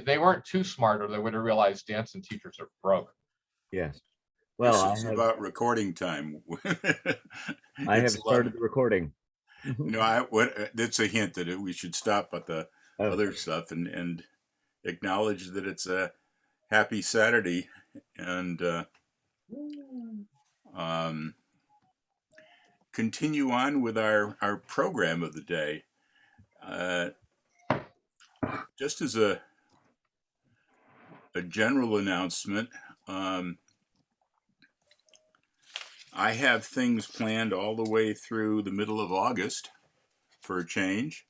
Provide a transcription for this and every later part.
they weren't too smart, or they would have realized dancing teachers are broke. Yes. This Well, is about recording time. I have It's started the recording. that's a hint that we should stop at the Oh, other stuff and acknowledge that it's a happy Saturday and um, continue on with our program of the day. Uh, just as a general announcement, um, I have things planned all the way through the middle of August for a change.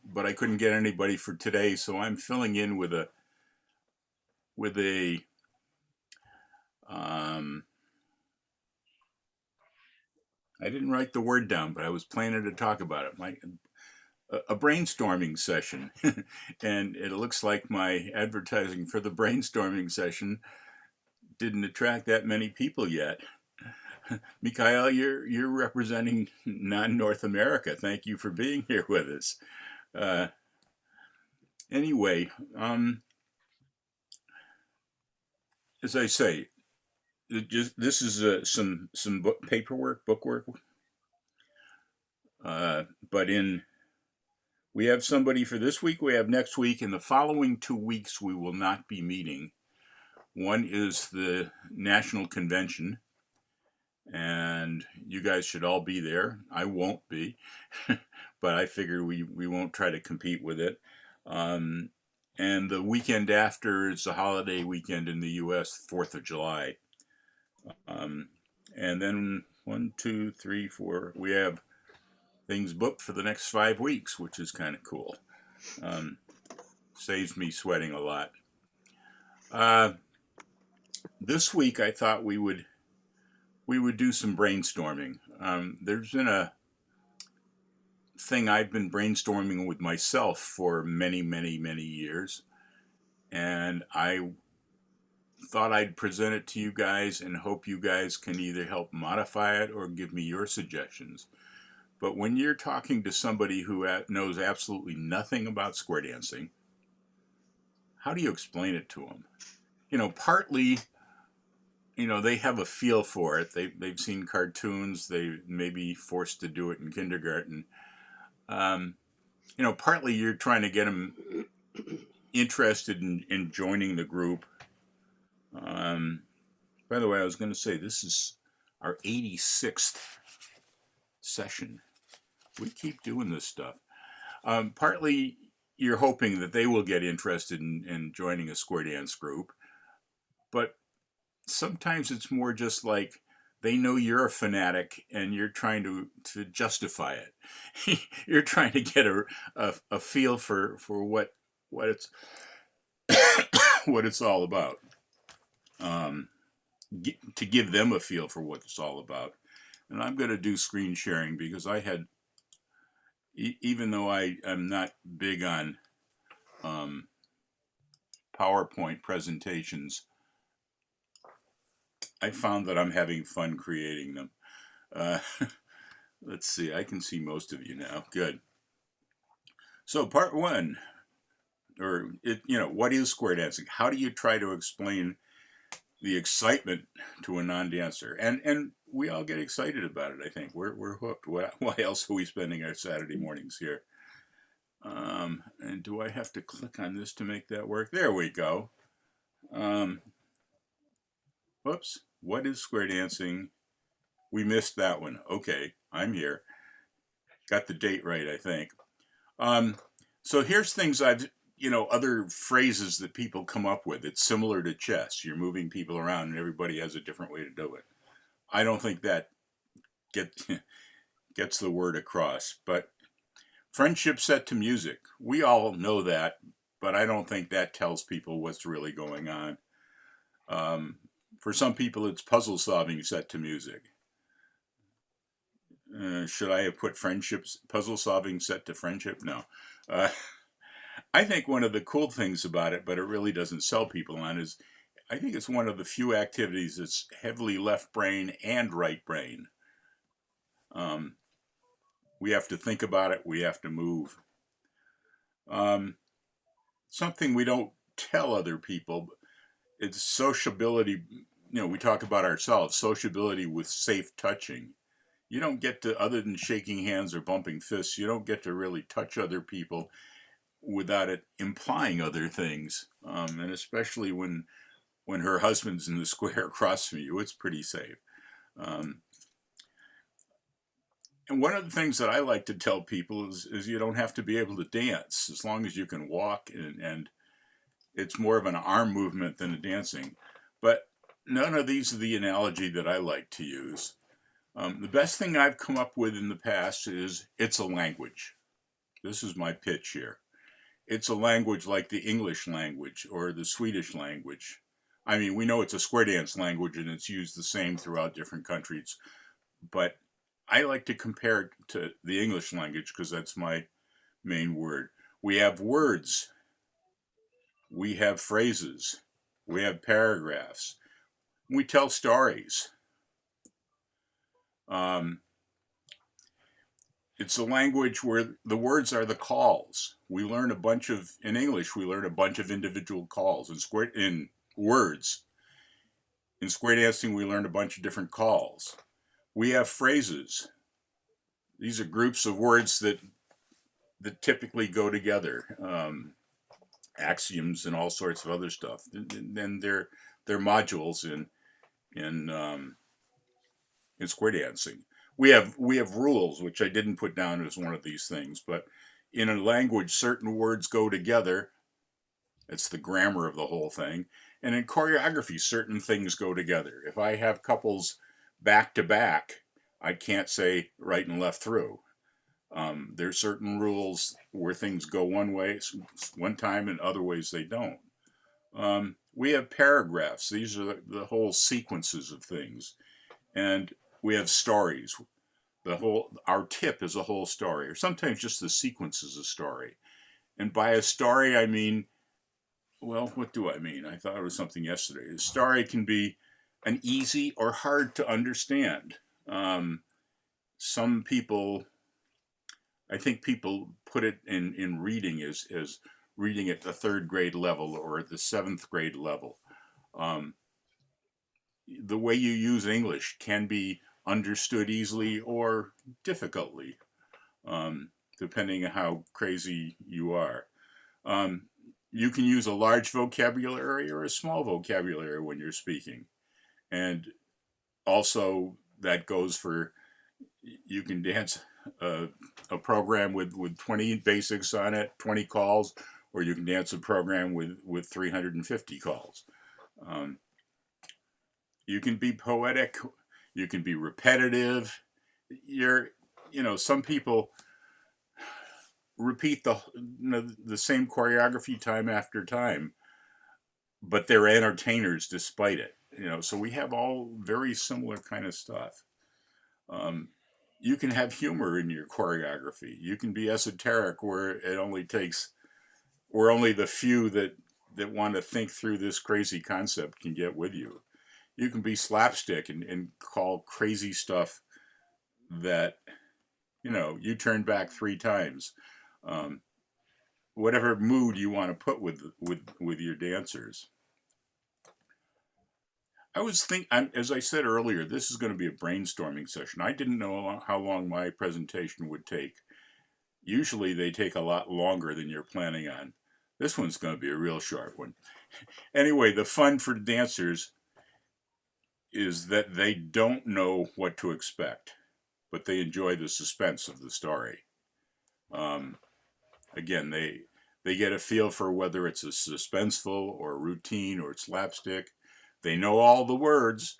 But I couldn't get anybody for today, so I'm filling in with a um, I didn't write the word down, but I was planning to talk about it. A brainstorming session, and it looks like my advertising for the brainstorming session didn't attract that many people yet. Mikhail, you're representing non-North America. Thank you for being here with us. Anyway, as I say, this is some bookwork. But we have somebody for this week. We have next week. In the following 2 weeks, we will not be meeting. One is the National Convention, and you guys should all be there. I won't be, but I figure we won't try to compete with it. And the weekend after is the holiday weekend in the U.S., 4th of July. And then 1, 2, 3, 4, we have things booked for the next 5 weeks, which is kind of cool. Saves me sweating a lot. This week I thought we would do some brainstorming. There's been a thing I've been brainstorming with myself for many, many, many years, and I thought I'd present it to you guys and hope you guys can either help modify it or give me your suggestions. But when you're talking to somebody who knows absolutely nothing about square dancing, how do you explain it to them? Partly, they have a feel for it. They've seen cartoons. They may be forced to do it in kindergarten. Partly you're trying to get them interested in joining the group. By the way, I was going to say this is our 86th session. We keep doing this stuff. Partly you're hoping that they will get interested in joining a square dance group, but sometimes it's more just like they know you're a fanatic and you're trying to justify it. You're trying to get a feel for what it's what it's all about. To give them a feel for what it's all about. And I'm going to do screen sharing because I had, even though I am not big on PowerPoint presentations, I found that I'm having fun creating them. Let's see, I can see most of you now. Good. So part one, what is square dancing? How do you try to explain the excitement to a non-dancer? And we all get excited about it, I think. We're hooked. Why else are we spending our Saturday mornings here? And do I have to click on this to make that work? There we go. Whoops. What is square dancing? We missed that one. Okay, I'm here. Got the date right, I think. So here's things other phrases that people come up with. It's similar to chess. You're moving people around and everybody has a different way to do it. I don't think that gets the word across. But friendship set to music. We all know that, but I don't think that tells people what's really going on. For some people, it's puzzle solving set to music. Should I have put puzzle solving set to friendship? No. I think one of the cool things about it, but it really doesn't sell people on, is I think it's one of the few activities that's heavily left brain and right brain. We have to think about it. We have to move. something we don't tell other people. It's sociability. We talk about ourselves, sociability with safe touching. You don't get to, other than shaking hands or bumping fists, you don't get to really touch other people without it implying other things. And especially when her husband's in the square across from you, it's pretty safe. Um, and one of the things that I like to tell people is you don't have to be able to dance as long as you can walk, and it's more of an arm movement than a dancing. But none of these are the analogy that I like to use. The best thing I've come up with in the past is it's a language. This is my pitch here. It's a language like the English language or the Swedish language. I mean, we know it's a square dance language and it's used the same throughout different countries, but I like to compare it to the English language because that's my main word. We have words, we have phrases, we have paragraphs, we tell stories. It's a language where the words are the calls. We learn in English, we learn a bunch of individual calls. In words. In square dancing, we learn a bunch of different calls. We have phrases. These are groups of words that typically go together. Axioms and all sorts of other stuff. And they're modules in square dancing. We have rules, which I didn't put down as one of these things, but in a language, certain words go together. It's the grammar of the whole thing. And in choreography, certain things go together. If I have couples back to back, I can't say right and left through. There's certain rules where things go one way, one time, and other ways they don't. We have paragraphs. These are the whole sequences of things. And we have stories. Our tip is a whole story, or sometimes just the sequence is a story. And by a story, I mean, well, what do I mean? I thought it was something yesterday. A story can be an easy or hard to understand. Some people, I think people put it in reading as reading at the 3rd grade level or at the 7th grade level. The way you use English can be understood easily or difficultly, depending on how crazy you are. You can use a large vocabulary or a small vocabulary when you're speaking. And also that goes for, you can dance a program with 20 basics on it, 20 calls, or you can dance a program with 350 calls. You can be poetic, you can be repetitive. Some people repeat the same choreography time after time, but they're entertainers despite it. So we have all very similar kind of stuff. You can have humor in your choreography. You can be esoteric where only the few that want to think through this crazy concept can get with you. You can be slapstick and call crazy stuff that, you turn back 3 times. Whatever mood you want to put with your dancers. As I said earlier, this is going to be a brainstorming session. I didn't know how long my presentation would take. Usually they take a lot longer than you're planning on. This one's going to be a real short one. Anyway, the fun for dancers is that they don't know what to expect, but they enjoy the suspense of the story. Again, they get a feel for whether it's a suspenseful or routine or slapstick. They know all the words,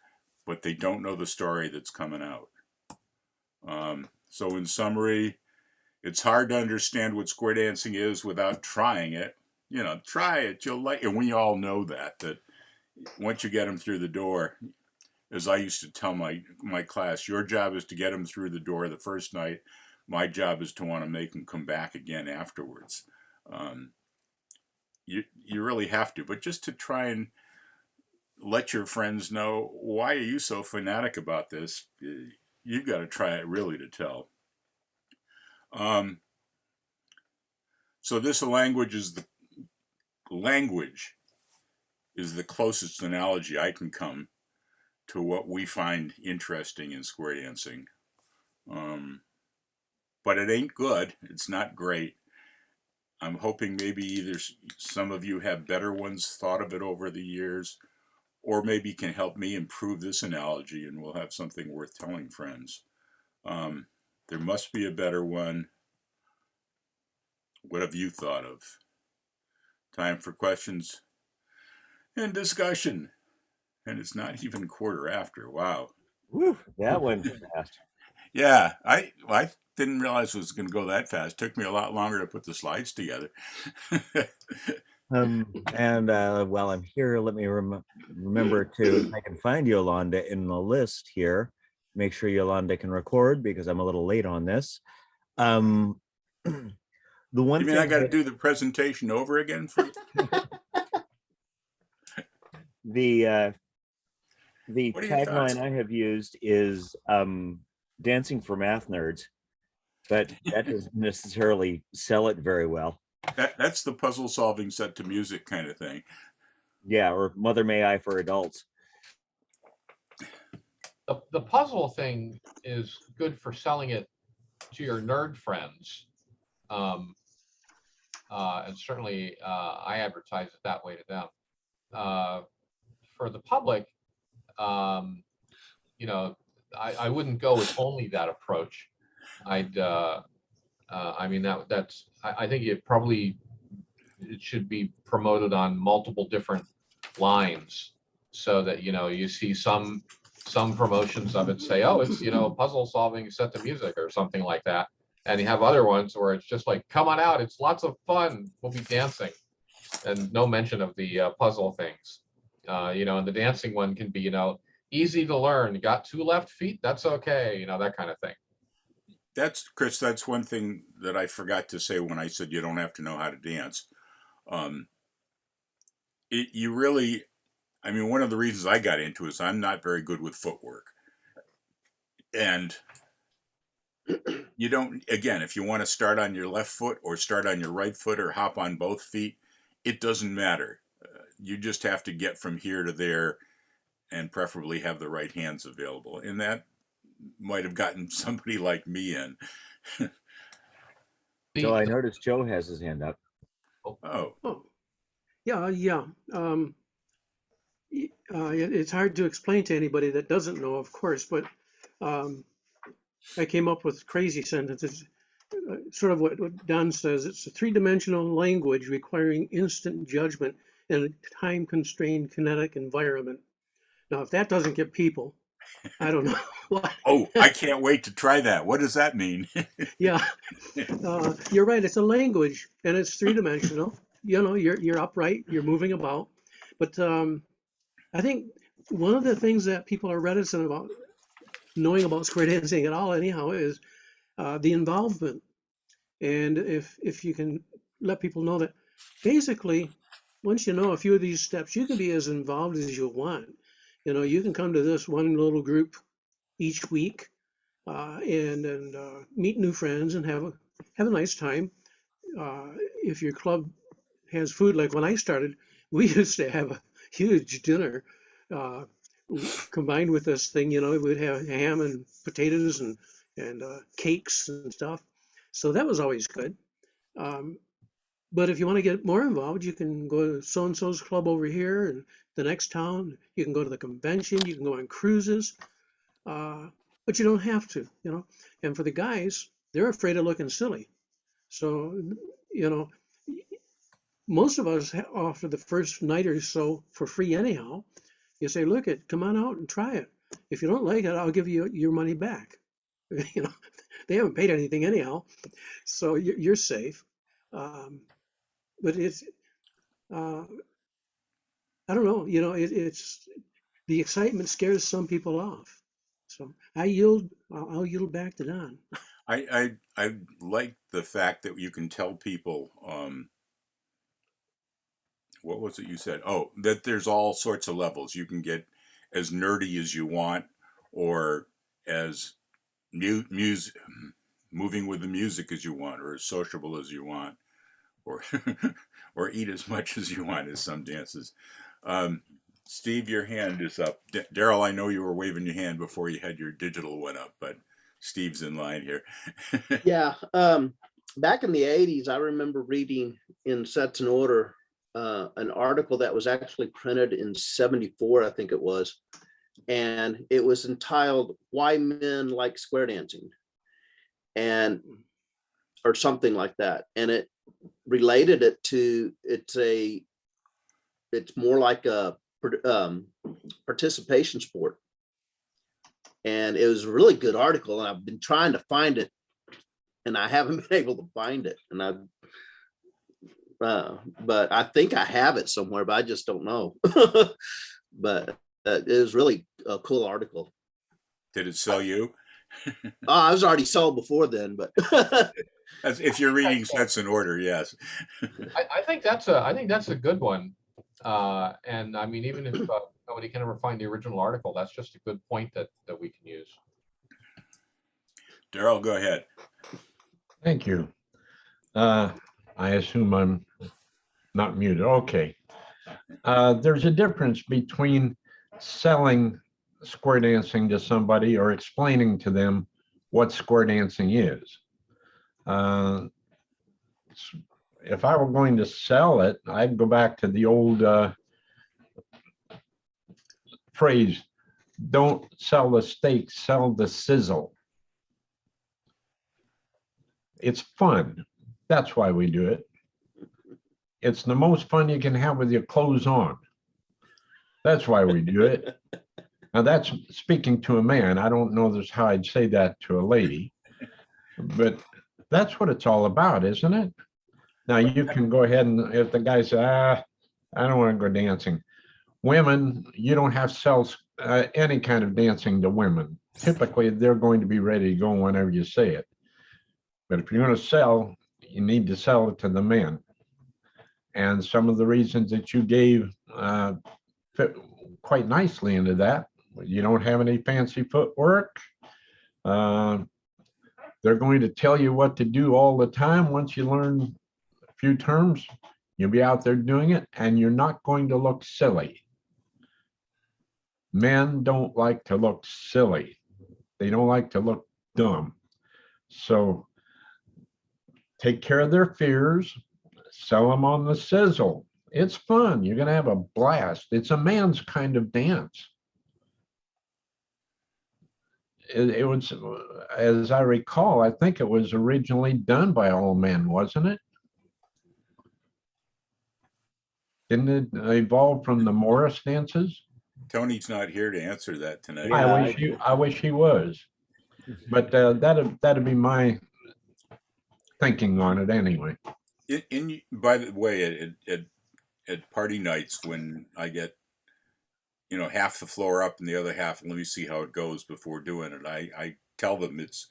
but they don't know the story that's coming out. So in summary, it's hard to understand what square dancing is without trying it. Try it, you'll like it. And we all know that once you get them through the door, as I used to tell my class, your job is to get them through the door the first night. My job is to want to make them come back again afterwards. You really have to, but just to try and let your friends know, why are you so fanatic about this? You've got to try it really to tell. So this language is language is the closest analogy I can come to what we find interesting in square dancing. But it ain't good. It's not great. I'm hoping maybe either some of you have better ones, thought of it over the years, or maybe can help me improve this analogy and we'll have something worth telling friends. There must be a better one. What have you thought of? Time for questions and discussion. And it's not even quarter after. Wow. Woo, that went fast. Yeah, I didn't realize it was going to go that fast. It took me a lot longer to put the slides together. And while I'm here, let me remember to, if I can find Yolanda in the list here, make sure Yolanda can record because I'm a little late on this. The one You mean I got to do the presentation over again? The What are your tagline thoughts? I have used is dancing for math nerds, but that doesn't necessarily sell it very well. That's the puzzle solving set to music kind of thing. Yeah, or Mother May I for adults. The puzzle thing is good for selling it to your nerd friends. And certainly I advertise it that way to them. For the public, you know, I wouldn't go with only that approach. I'd, I mean, that's, I think it should be promoted on multiple different lines so that, you know, you see some promotions of it say, oh, it's, you know, puzzle solving set to music or something like that. And you have other ones where it's just like, come on out, it's lots of fun, we'll be dancing. And no mention of the puzzle things. You know, and the dancing one can be, you know, easy to learn. You got 2 left feet, that's okay, you know, that kind of thing. That's, Chris, that's one thing that I forgot to say when I said you don't have to know how to dance. You really, I mean, one of the reasons I got into it is I'm not very good with footwork. And you don't, again, if you want to start on your left foot or start on your right foot or hop on both feet, it doesn't matter. You just have to get from here to there and preferably have the right hands available. And that might have gotten somebody like me in. So I noticed Joe has his hand up. Oh. Yeah. It's hard to explain to anybody that doesn't know, of course, but I came up with crazy sentences. Sort of what Don says, it's a 3-dimensional language requiring instant judgment in a time-constrained kinetic environment. Now, if that doesn't get people, I don't know what. Oh, I can't wait to try that. What does that mean? Yeah, you're right. It's a language, and it's 3-dimensional. You know, you're upright, you're moving about. But I think one of the things that people are reticent about knowing about square dancing at all, anyhow, is the involvement. And if you can let people know that, basically, once you know a few of these steps, you can be as involved as you want. You know, you can come to this one little group each week and meet new friends and have a nice time. If your club has food, like when I started, we used to have a huge dinner combined with this thing. You know, we'd have ham and potatoes and cakes and stuff. So that was always good. But if you want to get more involved, you can go to so-and-so's club over here and the next town. You can go to the convention. You can go on cruises. But you don't have to, you know. And for the guys, they're afraid of looking silly. So, you know, most of us offer the first night or so for free anyhow. You say, look, come on out and try it. If you don't like it, I'll give you your money back. You know, they haven't paid anything anyhow, so you're safe. But it's, I don't know, you know, it's the excitement scares some people off. So I'll yield back to Don. I like the fact that you can tell people, what was it you said? Oh, that there's all sorts of levels. You can get as nerdy as you want, or as moving with the music as you want, or as sociable as you want. or or eat as much as you want, as some dances. Steve, your hand is up. Daryl, I know you were waving your hand before you had your digital one up, but Steve's in line here. Yeah. Back in the 80s, I remember reading in Sets in Order an article that was actually printed in 74, I think it was. And it was entitled "Why Men Like Square Dancing," and or something like that. And it related it to it's more like a participation sport. And it was a really good article, and I've been trying to find it, and I haven't been able to find it. And but I think I have it somewhere, but I just don't know. But it was really a cool article. Did it sell you? I was already sold before then, but If you're reading Sets in Order, yes. I think that's a good one. And I mean, even if nobody can ever find the original article, that's just a good point that we can use. Daryl, go ahead. Thank you. I assume I'm not muted. Okay. There's a difference between selling square dancing to somebody or explaining to them what square dancing is. If I were going to sell it, I'd go back to the old phrase, don't sell the steak, sell the sizzle. It's fun. That's why we do it. It's the most fun you can have with your clothes on. That's why we do it. Now that's speaking to a man. I don't know this how I'd say that to a lady, but that's what it's all about, isn't it? Now you can go ahead and if the guy says, I don't want to go dancing. Women, you don't have to sell any kind of dancing to women. Typically, they're going to be ready to go whenever you say it. But if you're going to sell, you need to sell it to the men. And some of the reasons that you gave fit quite nicely into that. You don't have any fancy footwork. They're going to tell you what to do all the time. Once you learn a few terms, you'll be out there doing it, and you're not going to look silly. Men don't like to look silly. They don't like to look dumb. So take care of their fears, sell them on the sizzle. It's fun. You're going to have a blast. It's a man's kind of dance. It was, as I recall, I think it was originally done by all men, wasn't it? Didn't it evolve from the Morris dances? Tony's not here to answer that tonight. I wish he was, but that'd be my thinking on it anyway. By the way, at party nights when I get, half the floor up and the other half, let me see how it goes before doing it. I tell them it's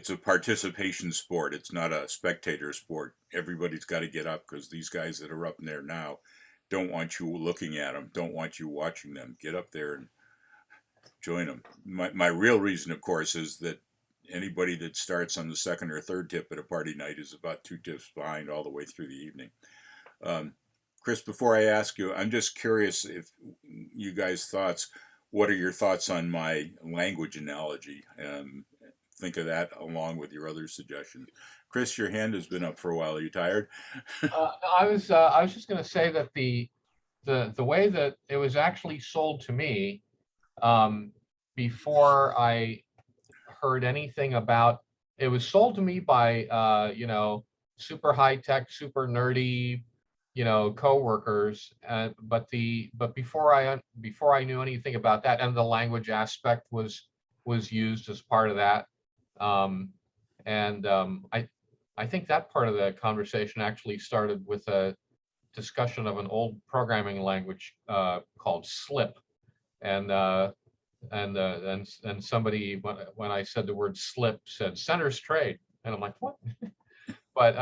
a participation sport. It's not a spectator sport. Everybody's got to get up because these guys that are up there now don't want you looking at them, don't want you watching them. Get up there and join them. My real reason, of course, is that anybody that starts on the second or third tip at a party night is about 2 tips behind all the way through the evening. Chris, before I ask you, I'm just curious if you guys' thoughts, what are your thoughts on my language analogy? Think of that along with your other suggestions. Chris, your hand has been up for a while. Are you tired? I was just going to say that the way that it was actually sold to me before I heard anything about it was sold to me by super high tech, super nerdy co-workers, but before I knew anything about that, and the language aspect was used as part of that, I think that part of the conversation actually started with a discussion of an old programming language called SLIP, and somebody when I said the word SLIP said centers trade, and I'm like, what? But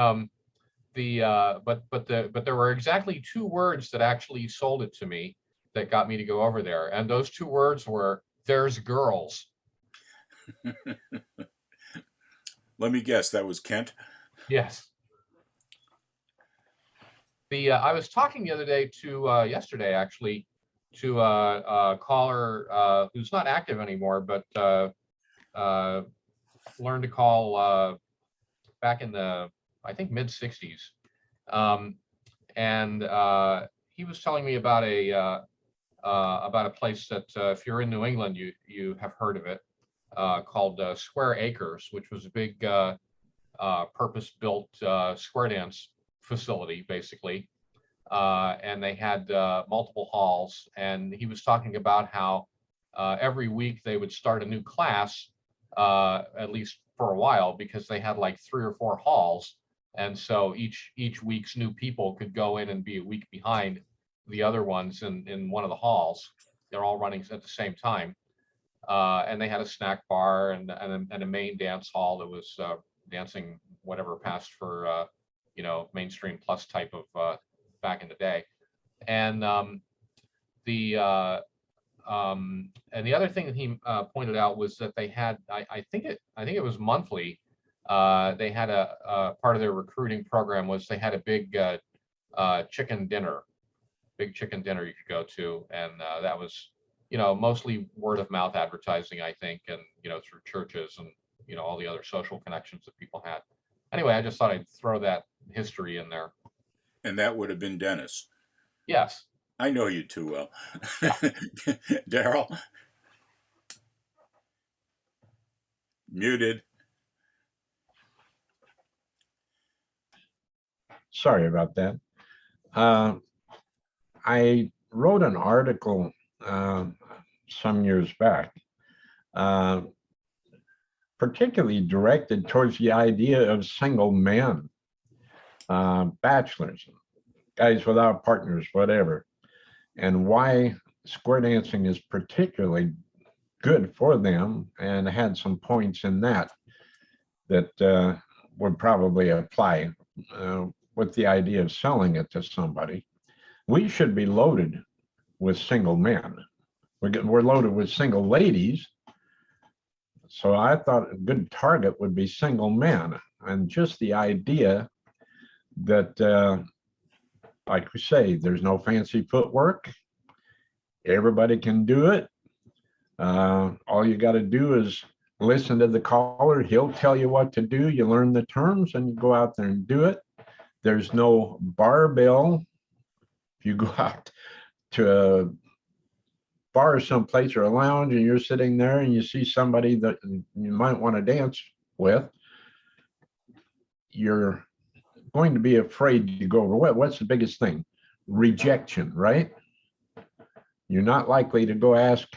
there were exactly 2 words that actually sold it to me that got me to go over there, and those 2 words were "there's girls." Let me guess, that was Kent. Yes. I was talking the other day to yesterday actually to a caller who's not active anymore, but learned to call back in the, I think, mid 60s. And he was telling me about a place that if you're in New England, you have heard of it, called Square Acres, which was a big purpose-built square dance facility, basically. And they had multiple halls. And he was talking about how every week they would start a new class, at least for a while, because they had like 3 or 4 halls. And so each week's new people could go in and be a week behind the other ones in one of the halls. They're all running at the same time. And they had a snack bar and a main dance hall that was dancing whatever passed for mainstream plus type of back in the day. And the other thing that he pointed out was that they had, I think it was monthly. They had a part of their recruiting program was they had a big chicken dinner you could go to, and that was mostly word of mouth advertising, I think, and through churches and all the other social connections that people had. Anyway, I just thought I'd throw that history in there. And that would have been Dennis. Yes. I know you too well. Daryl? Muted. Sorry about that. I wrote an article some years back, particularly directed towards the idea of single men, bachelors, guys without partners, whatever, and why square dancing is particularly good for them, and had some points in that would probably apply with the idea of selling it to somebody. We should be loaded with single men. We're loaded with single ladies. So I thought a good target would be single men. And just the idea that, like we say, there's no fancy footwork. Everybody can do it. All you got to do is listen to the caller. He'll tell you what to do. You learn the terms and you go out there and do it. There's no barbell. If you go out to a bar someplace or a lounge and you're sitting there and you see somebody that you might want to dance with, you're going to be afraid to go over. What's the biggest thing? Rejection, right? You're not likely to go ask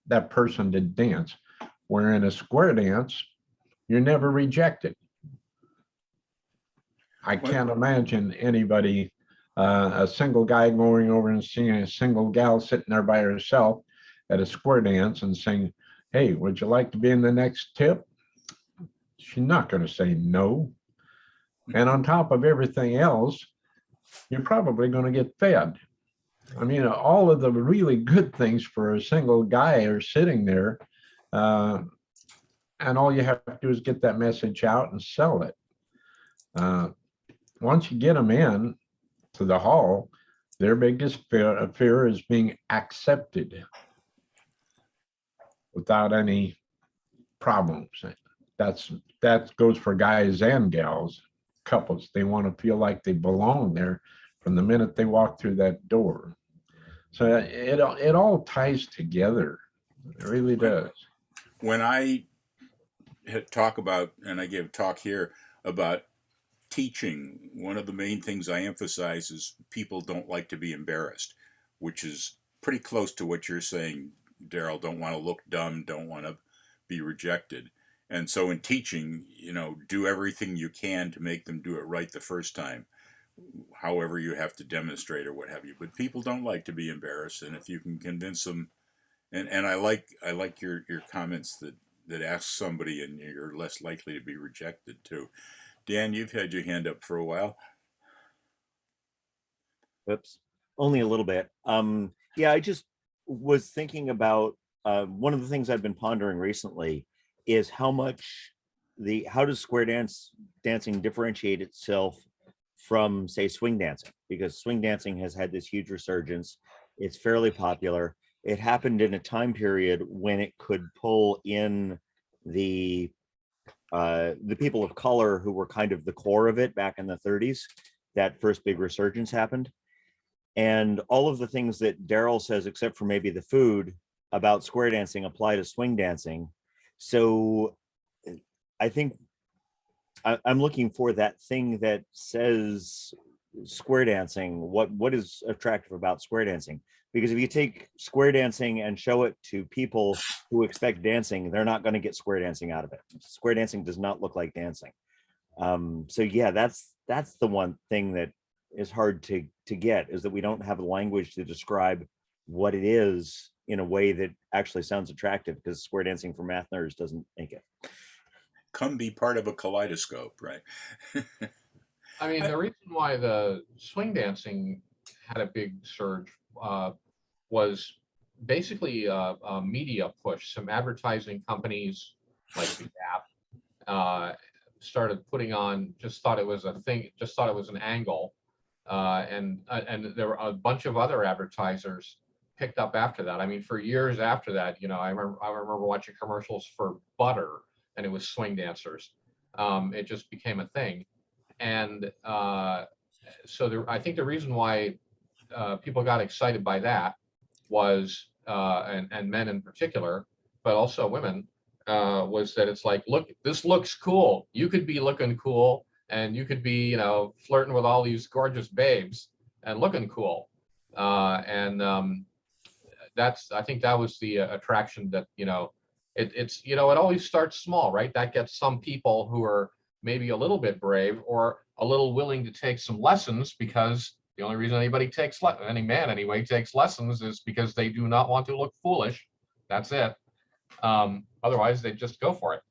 that person to dance. Where in a square dance, you're never rejected. I can't imagine anybody, a single guy going over and seeing a single gal sitting there by herself at a square dance and saying, "Hey, would you like to be in the next tip?" She's not going to say no. And on top of everything else, you're probably going to get fed. I mean, all of the really good things for a single guy are sitting there, and all you have to do is get that message out and sell it. Once you get them in to the hall, their biggest fear is being accepted without any problems. That goes for guys and gals, couples. They want to feel like they belong there from the minute they walk through that door. So it all ties together. It really does. When I talk about, and I give a talk here about teaching, one of the main things I emphasize is people don't like to be embarrassed, which is pretty close to what you're saying, Daryl. Don't want to look dumb, don't want to be rejected. And so in teaching, do everything you can to make them do it right the first time, however you have to demonstrate or what have you. But people don't like to be embarrassed, and if you can convince them, and I like your comments that ask somebody and you're less likely to be rejected too. Dan, you've had your hand up for a while. Oops, only a little bit. Yeah, I just was thinking about one of the things I've been pondering recently is how does square dancing differentiate itself from, say, swing dancing, because swing dancing has had this huge resurgence. It's fairly popular. It happened in a time period when it could pull in the people of color who were kind of the core of it back in the 30s. That first big resurgence happened. And all of the things that Daryl says, except for maybe the food, about square dancing apply to swing dancing. So I think I'm looking for that thing that says square dancing. What is attractive about square dancing? Because if you take square dancing and show it to people who expect dancing, they're not going to get square dancing out of it. Square dancing does not look like dancing. So yeah, that's the one thing that is hard to get, is that we don't have a language to describe what it is in a way that actually sounds attractive, because square dancing for math nerds doesn't make it. Come be part of a kaleidoscope, right? I mean, the reason why the swing dancing had a big surge was basically a media push. Some advertising companies like the Gap started putting on, just thought it was a thing, just thought it was an angle. And there were a bunch of other advertisers picked up after that. I mean, for years after that, I remember watching commercials for butter, and it was swing dancers. It just became a thing. And so I think the reason why people got excited by that was, and men in particular, but also women, was that it's like, look, this looks cool. You could be looking cool, and you could be, flirting with all these gorgeous babes and looking cool. I think that was the attraction that, it always starts small, right? That gets some people who are maybe a little bit brave or a little willing to take some lessons, because the only reason any man anyway takes lessons is because they do not want to look foolish. That's it. Otherwise they just go for it.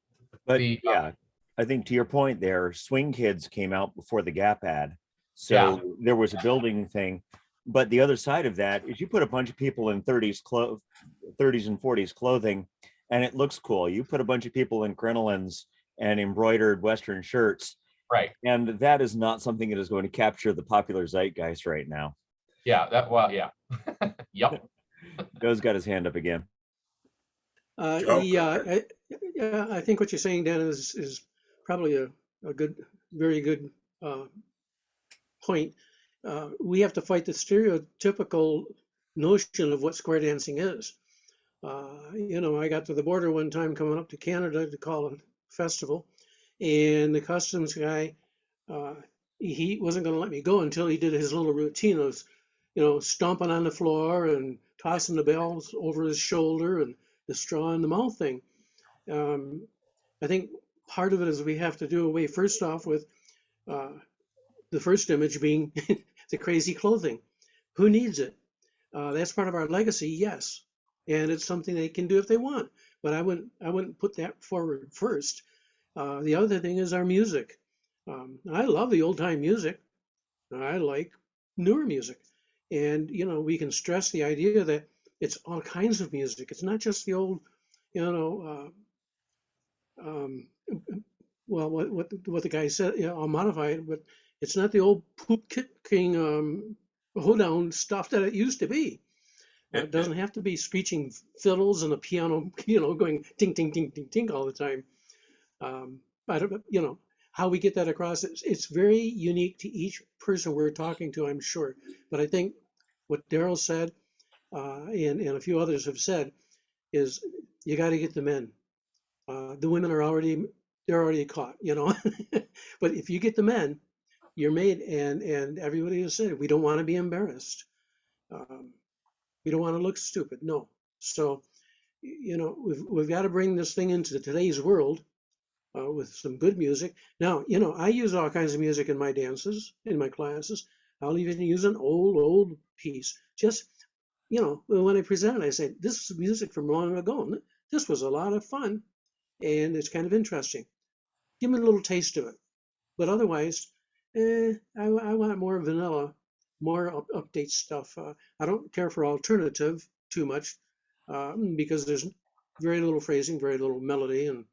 But yeah, I think to your point there, Swing Kids came out before the Gap ad. So Yeah. There was a building thing. But the other side of that is you put a bunch of people in 30s and 40s clothing, and it looks cool. You put a bunch of people in crinolines and embroidered Western shirts, Right. and that is not something that is going to capture the popular zeitgeist right now. Yeah. Yeah. Yep. Joe's got his hand up again. Yeah, I think what you're saying, Dan, is probably a very good point. We have to fight the stereotypical notion of what square dancing is. I got to the border one time coming up to Canada to call a festival, and the customs guy, he wasn't going to let me go until he did his little routine of, stomping on the floor and tossing the bells over his shoulder and the straw in the mouth thing. I think part of it is we have to do away first off with the first image being the crazy clothing. Who needs it? That's part of our legacy, yes, and it's something they can do if they want. But I wouldn't put that forward first. The other thing is our music. I love the old time music. I like newer music, and we can stress the idea that it's all kinds of music. It's not just the old, well, what the guy said. I'll modify it, but it's not the old poop kicking hoedown stuff that it used to be. It doesn't have to be screeching fiddles and a piano, going ting ting ting ting ting all the time. I don't, how we get that across. It's very unique to each person we're talking to, I'm sure. But I think what Daryl said, and a few others have said, is you got to get the men. The women are already caught, But if you get the men, you're made, and everybody has said, we don't want to be embarrassed. We don't want to look stupid. No. So, we've got to bring this thing into today's world with some good music. Now, I use all kinds of music in my dances, in my classes. I'll even use an old piece. Just, when I present it, I say, this is music from long ago. This was a lot of fun, and it's kind of interesting. Give me a little taste of it. But otherwise, I want more vanilla, more update stuff. I don't care for alternative too much because there's very little phrasing, very little melody, and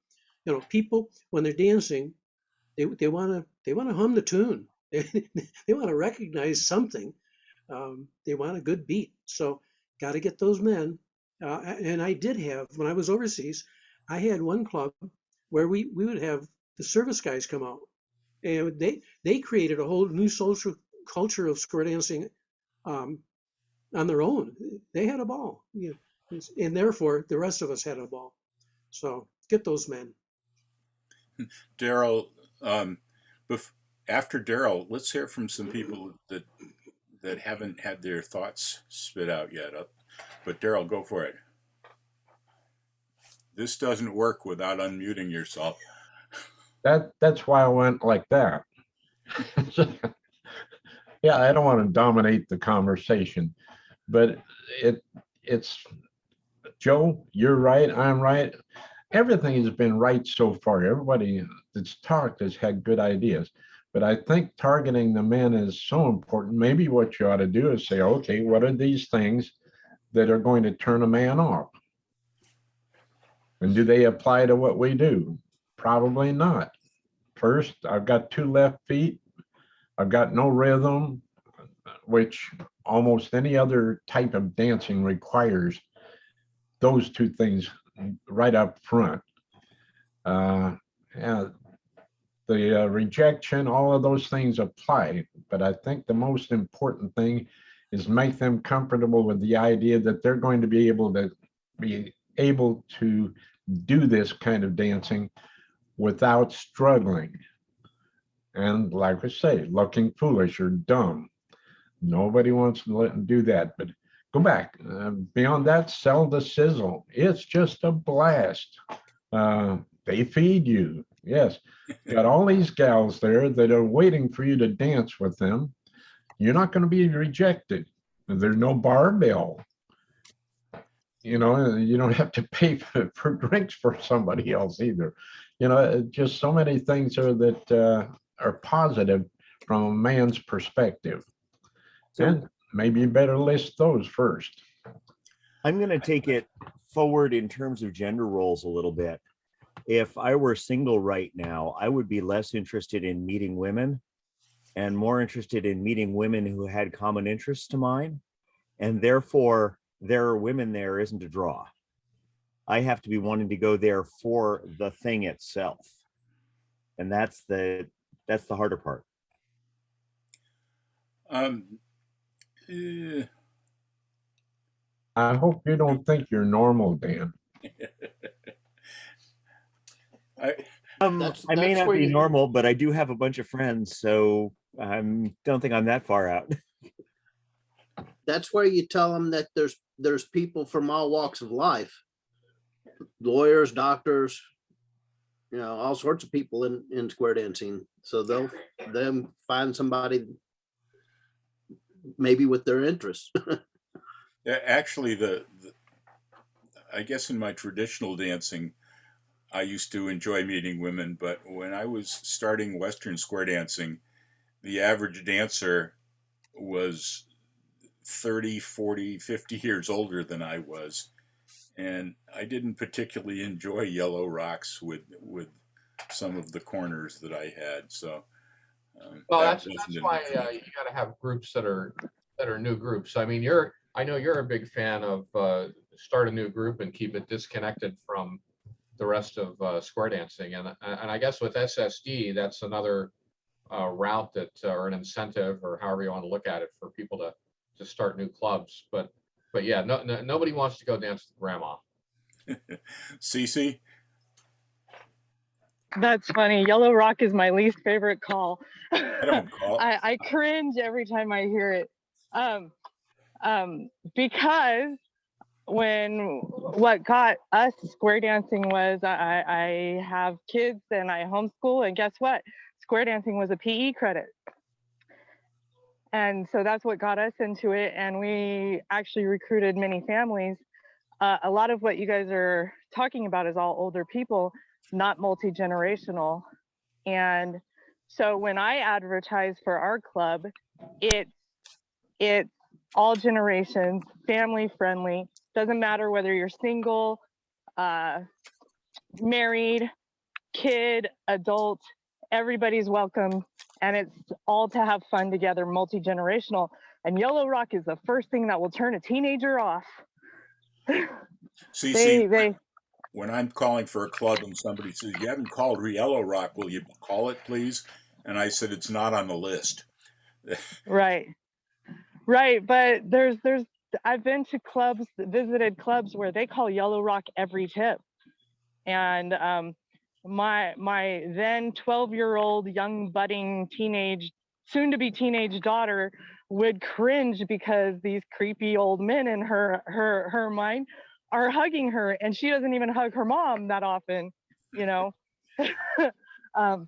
people when they're dancing, they want to hum the tune. They want to recognize something. They want a good beat. So got to get those men. And I did have, when I was overseas, I had one club where we would have the service guys come out, and they created a whole new social culture of square dancing on their own. They had a ball, and therefore the rest of us had a ball. So get those men. Daryl, after Daryl, let's hear from some people that haven't had their thoughts spit out yet. But Daryl, go for it. This doesn't work without unmuting yourself. That's why I went like that. Yeah, I don't want to dominate the conversation, but it's Joe, you're right, I'm right. Everything has been right so far. Everybody that's talked has had good ideas. But I think targeting the men is so important. Maybe what you ought to do is say, okay, what are these things that are going to turn a man off? And do they apply to what we do? Probably not. First, I've got 2 left feet. I've got no rhythm, which almost any other type of dancing requires those 2 things right up front. Yeah, the rejection, all of those things apply. But I think the most important thing is make them comfortable with the idea that they're going to be able to do this kind of dancing without struggling. And like I say, looking foolish or dumb. Nobody wants to let them do that. But go back. Beyond that, sell the sizzle. It's just a blast. They feed you. Yes. Got all these gals there that are waiting for you to dance with them. You're not going to be rejected. There's no barbell. You don't have to pay for drinks for somebody else either. Just so many things that are positive from a man's perspective. And maybe you better list those first. I'm going to take it forward in terms of gender roles a little bit. If I were single right now, I would be less interested in meeting women and more interested in meeting women who had common interests to mine. And therefore, there are women there isn't a draw. I have to be wanting to go there for the thing itself. And that's the harder part. I hope you don't think you're normal, Dan. I may not be normal, but I do have a bunch of friends, so I don't think I'm that far out. That's where you tell them that there's people from all walks of life, lawyers, doctors, all sorts of people in square dancing. So they'll find somebody maybe with their interests. Actually, I guess in my traditional dancing, I used to enjoy meeting women, but when I was starting Western square dancing, the average dancer was 30, 40, 50 years older than I was. And I didn't particularly enjoy yellow rocks with some of the corners that I had. So, well, that's why you got to have groups that are new groups. I mean, I know you're a big fan of start a new group and keep it disconnected from the rest of square dancing, and I guess with SSD, that's another route that or an incentive or however you want to look at it for people to start new clubs. But yeah, nobody wants to go dance with grandma. Cece? That's funny. Yellow Rock is my least favorite call. I don't call. I cringe every time I hear it. Because what got us square dancing was I have kids and I homeschool, and guess what? Square dancing was a PE credit. And so that's what got us into it. And we actually recruited many families. A lot of what you guys are talking about is all older people, not multi-generational. And so when I advertise for our club, it's all generations, family friendly. Doesn't matter whether you're single, married, kid, adult, everybody's welcome and it's all to have fun together, multi-generational. And Yellow Rock is the first thing that will turn a teenager off. See, They when I'm calling for a club and somebody says, "You haven't called Yellow Rock, will you call it, please?" And I said, "It's not on the list." right, but I've been to clubs, visited clubs where they call Yellow Rock every tip, and my then 12-year-old young budding soon to be teenage daughter would cringe because these creepy old men in her mind are hugging her, and she doesn't even hug her mom that often, you know. um,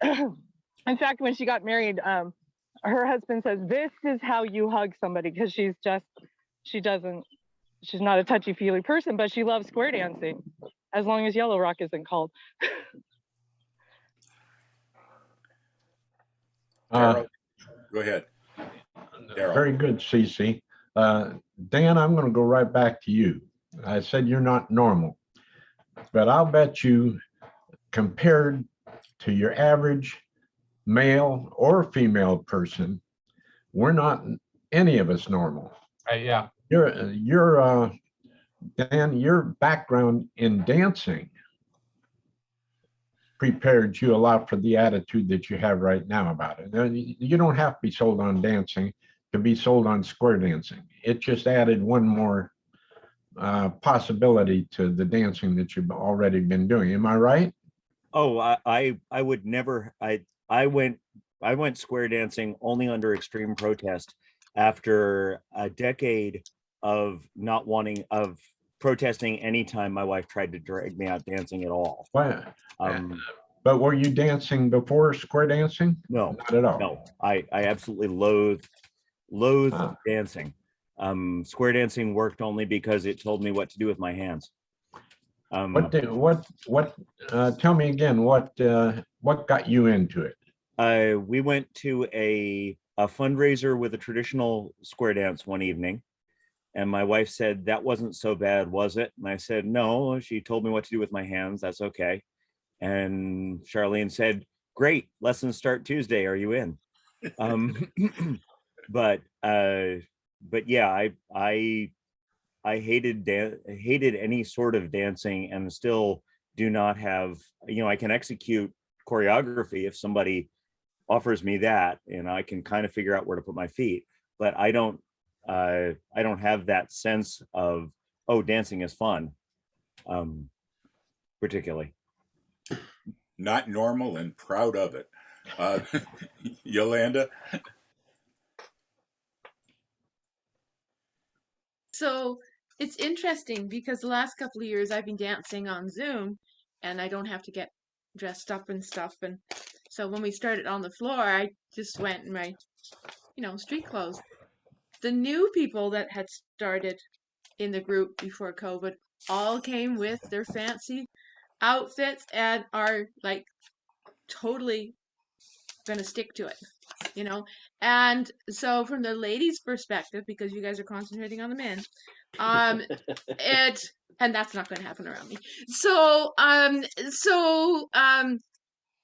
in fact, when she got married, her husband says, "This is how you hug somebody," because she's not a touchy-feely person, but she loves square dancing, as long as Yellow Rock isn't called. Carol, go ahead. Daryl. Very good, Cece. Dan, I'm going to go right back to you. I said you're not normal, but I'll bet you, compared to your average male or female person, we're not any of us normal. Yeah. Dan, your background in dancing prepared you a lot for the attitude that you have right now about it. You don't have to be sold on dancing to be sold on square dancing. It just added one more possibility to the dancing that you've already been doing. Am I right? Oh, I would never. I went square dancing only under extreme protest after a decade of protesting anytime my wife tried to drag me out dancing at all. Well, but were you dancing before square dancing? No, not at all. No, I absolutely loathed dancing. Square dancing worked only because it told me what to do with my hands. Tell me again, what got you into it? We went to a fundraiser with a traditional square dance one evening, and my wife said, "That wasn't so bad, was it?" And I said, "No, she told me what to do with my hands. That's okay." And Charlene said, "Great, lessons start Tuesday. Are you in?" But yeah, I hated any sort of dancing, and still do not have, I can execute choreography if somebody offers me that, and I can kind of figure out where to put my feet, but I don't have that sense of, oh, dancing is fun, particularly. Not normal and proud of it. Yolanda? So it's interesting because the last couple of years I've been dancing on Zoom, and I don't have to get dressed up and stuff. And so when we started on the floor, I just went in my, street clothes. The new people that had started in the group before COVID all came with their fancy outfits and are like totally gonna stick to it, And so from the ladies' perspective, because you guys are concentrating on the men, and that's not gonna happen around me. So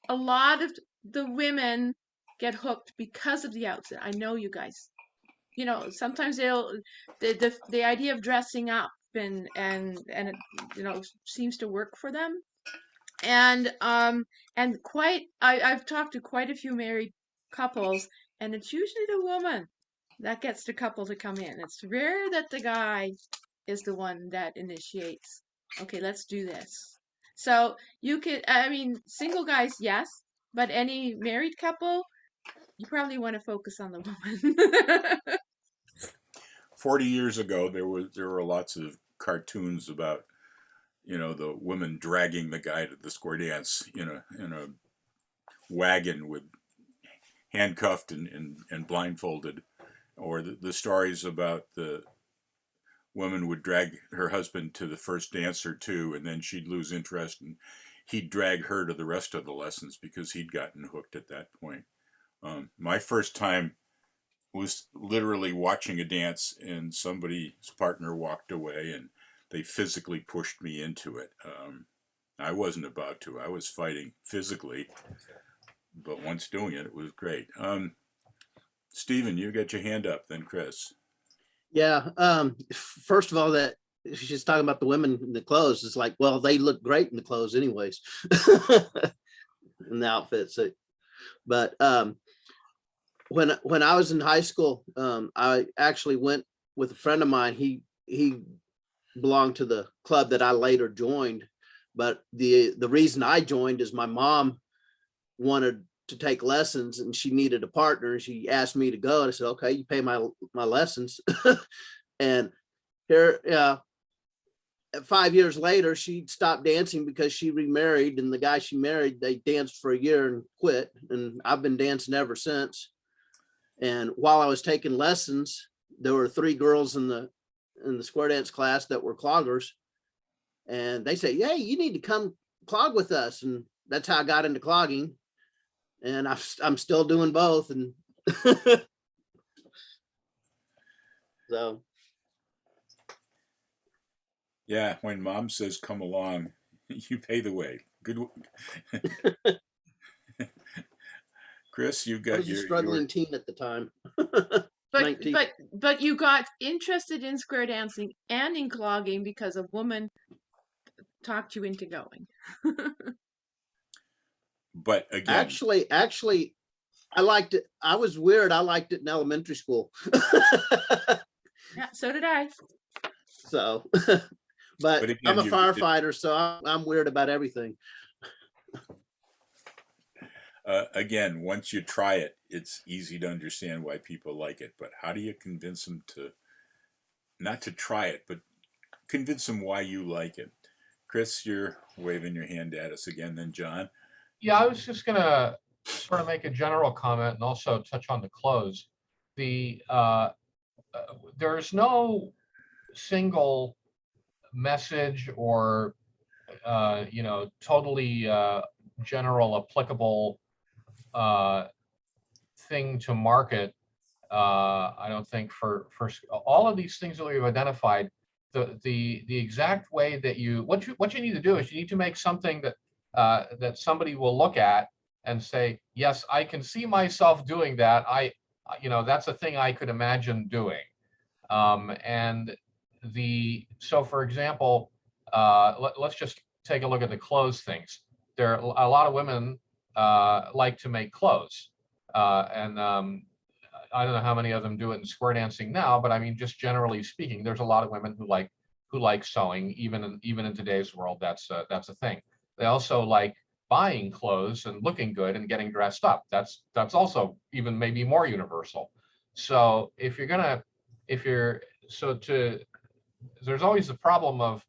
a lot of the women get hooked because of the outfit. I know you guys. Sometimes the idea of dressing up and it seems to work for them. And I've talked to quite a few married couples, and it's usually the woman that gets the couple to come in. It's rare that the guy is the one that initiates. Okay, let's do this. So you could, single guys, yes, but any married couple, you probably want to focus on the woman. 40 years ago, there were lots of cartoons about, the woman dragging the guy to the square dance in a wagon with handcuffed and blindfolded, or the stories about the woman would drag her husband to the first dance or two, and then she'd lose interest, and he'd drag her to the rest of the lessons because he'd gotten hooked at that point. My first time was literally watching a dance, and somebody's partner walked away, and they physically pushed me into it. I wasn't about to. I was fighting physically, but once doing it, it was great. Stephen, you got your hand up, then Chris. Yeah. First of all, that she's talking about the women in the clothes. It's like, well, they look great in the clothes anyways, in the outfits. But when I was in high school, I actually went with a friend of mine. He belonged to the club that I later joined. But the reason I joined is my mom wanted to take lessons and she needed a partner. She asked me to go, and I said, okay, you pay my lessons. And here, 5 years later, she stopped dancing because she remarried, and the guy she married, they danced for a year and quit. And I've been dancing ever since. And while I was taking lessons, there were 3 girls in the square dance class that were cloggers. And they said, hey, you need to come clog with us. And that's how I got into clogging. And I'm still doing both. And so. Yeah, when mom says come along, you pay the way. Good. Chris, you I got was a your struggling teen at the time. But 19. but you got interested in square dancing and in clogging because a woman talked you into going. But again, Actually, I liked it. I was weird. I liked it in elementary school. Yeah, so did I. So, but again, I'm a firefighter, so I'm weird about everything. again, once you try it, it's easy to understand why people like it. But how do you convince them to not to try it, but convince them why you like it? Chris, you're waving your hand at us again. Then John. Yeah, I was just gonna sort of make a general comment and also touch on the clothes. There's no single message or totally general applicable thing to market. I don't think for all of these things that we've identified, the exact way that what you need to do is you need to make something that somebody will look at and say, yes, I can see myself doing that. That's a thing I could imagine doing. So for example, let's just take a look at the clothes things. There are a lot of women like to make clothes, and I don't know how many of them do it in square dancing now, but I mean, just generally speaking, there's a lot of women who like sewing. Even in today's world, that's a thing. They also like buying clothes and looking good and getting dressed up. That's also even maybe more universal. So there's always the problem of,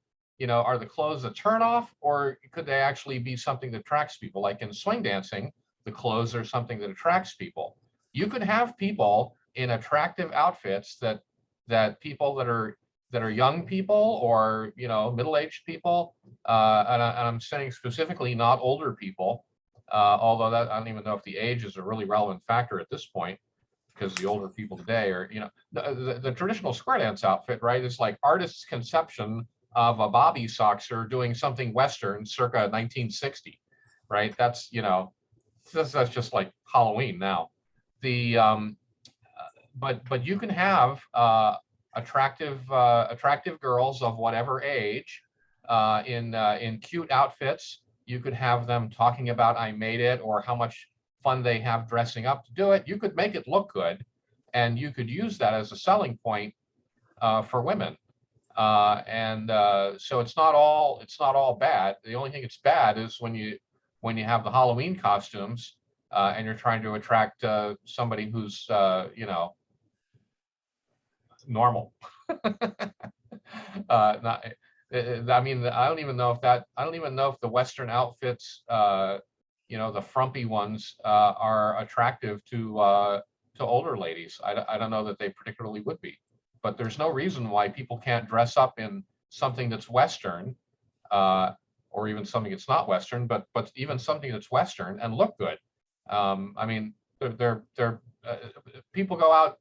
are the clothes a turnoff, or could they actually be something that attracts people? Like in swing dancing, the clothes are something that attracts people. You could have people in attractive outfits that people that are young people or middle-aged people, and I'm saying specifically not older people, although that I don't even know if the age is a really relevant factor at this point, because the older people today are, the traditional square dance outfit, right, is like artist's conception of a bobby soxer doing something Western circa 1960, right? That's just like Halloween now. But you can have attractive girls of whatever age in cute outfits. You could have them talking about I made it, or how much fun they have dressing up to do it. You could make it look good, and you could use that as a selling point for women. So it's not all bad. The only thing that's bad is when you have the Halloween costumes and you're trying to attract somebody who's normal. Not, I mean, I don't even know if the Western outfits, the frumpy ones, are attractive to older ladies. I don't know that they particularly would be, but there's no reason why people can't dress up in something that's Western, or even something that's not Western, but even something that's Western and look good. I mean, people go out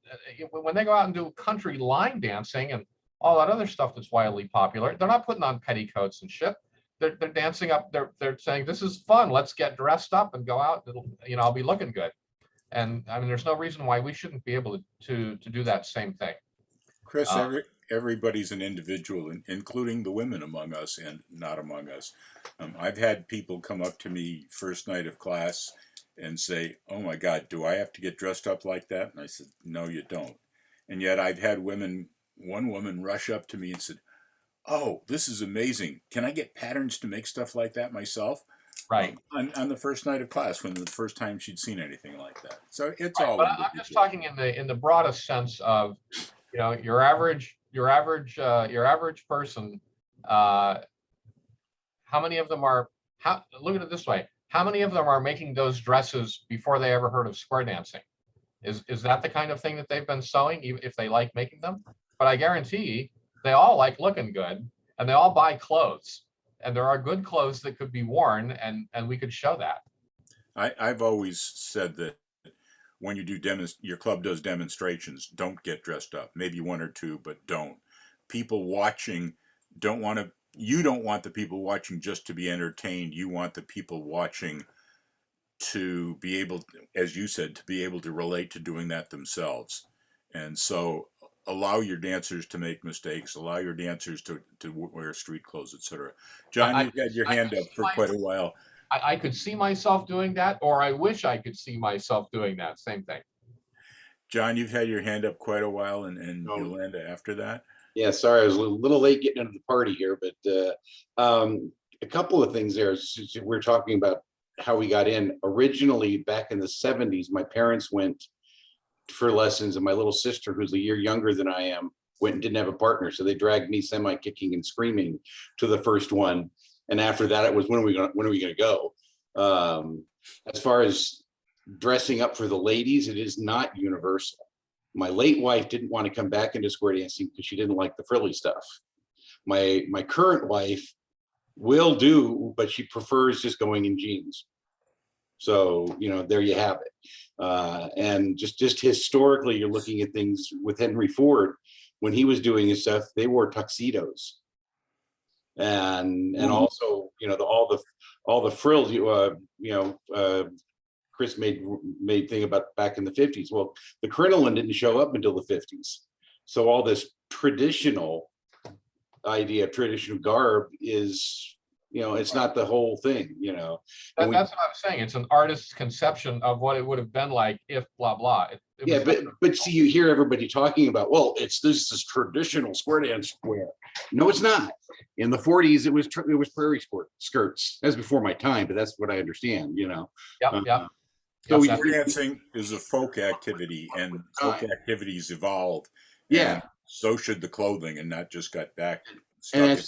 when they go out and do country line dancing and all that other stuff that's wildly popular. They're not putting on petticoats and shit. they're dancing up. They're saying, this is fun. Let's get dressed up and go out. It'll, I'll be looking good. And I mean, there's no reason why we shouldn't be able to do that same thing. Chris, Uh, everybody's an individual, including the women among us and not among us. I've had people come up to me first night of class and say, "Oh my God, do I have to get dressed up like that?" And I said, "No, you don't." And yet I've had one woman rush up to me and said, "Oh, this is amazing. Can I get patterns to make stuff like that myself?" right. On the first night of class, when the first time she'd seen anything like that. So it's Right. all But I'm just talking in the broadest sense of, your average person. How many of them are? Look at it this way: how many of them are making those dresses before they ever heard of square dancing? Is that the kind of thing that they've been sewing, even if they like making them? But I guarantee they all like looking good, and they all buy clothes, and there are good clothes that could be worn, and we could show that. I've always said that when you do your club does demonstrations, don't get dressed up. Maybe one or two, but don't. People watching you don't want the people watching just to be entertained. You want the people watching to be able, as you said, to be able to relate to doing that themselves. And so allow your dancers to make mistakes, allow your dancers to wear street clothes, etc. John, you've had your hand up for quite a while. I could see myself doing that, or I wish I could see myself doing that. Same thing. John, you've had your hand up quite a while, and Yolanda after that. Yeah, sorry, I was a little late getting into the party here, but a couple of things there. We're talking about how we got in. Originally, back in the 70s, my parents went for lessons, and my little sister, who's a year younger than I am, went and didn't have a partner. So they dragged me semi-kicking and screaming to the first one. And after that, it was, when are we going to go? As far as dressing up for the ladies, it is not universal. My late wife didn't want to come back into square dancing because she didn't like the frilly stuff. My current wife will do, but she prefers just going in jeans. So, there you have it. And just historically, you're looking at things with Henry Ford. When he was doing his stuff, they wore tuxedos. And also, all the frills, Chris made thing about back in the 50s. Well, the crinoline didn't show up until the 50s. So all this traditional idea of traditional garb is, it's not the whole thing, That's what I'm saying. It's an artist's conception of what it would have been like if blah, blah. Yeah, but see, you hear everybody talking about, well, this is traditional square dance wear. No, it's not. In the 40s, it was prairie skirts. That's before my time, but that's what I understand, Yep. So square dancing is a folk activity, and folk activities evolve. Yeah. And so should the clothing, and not just got back. And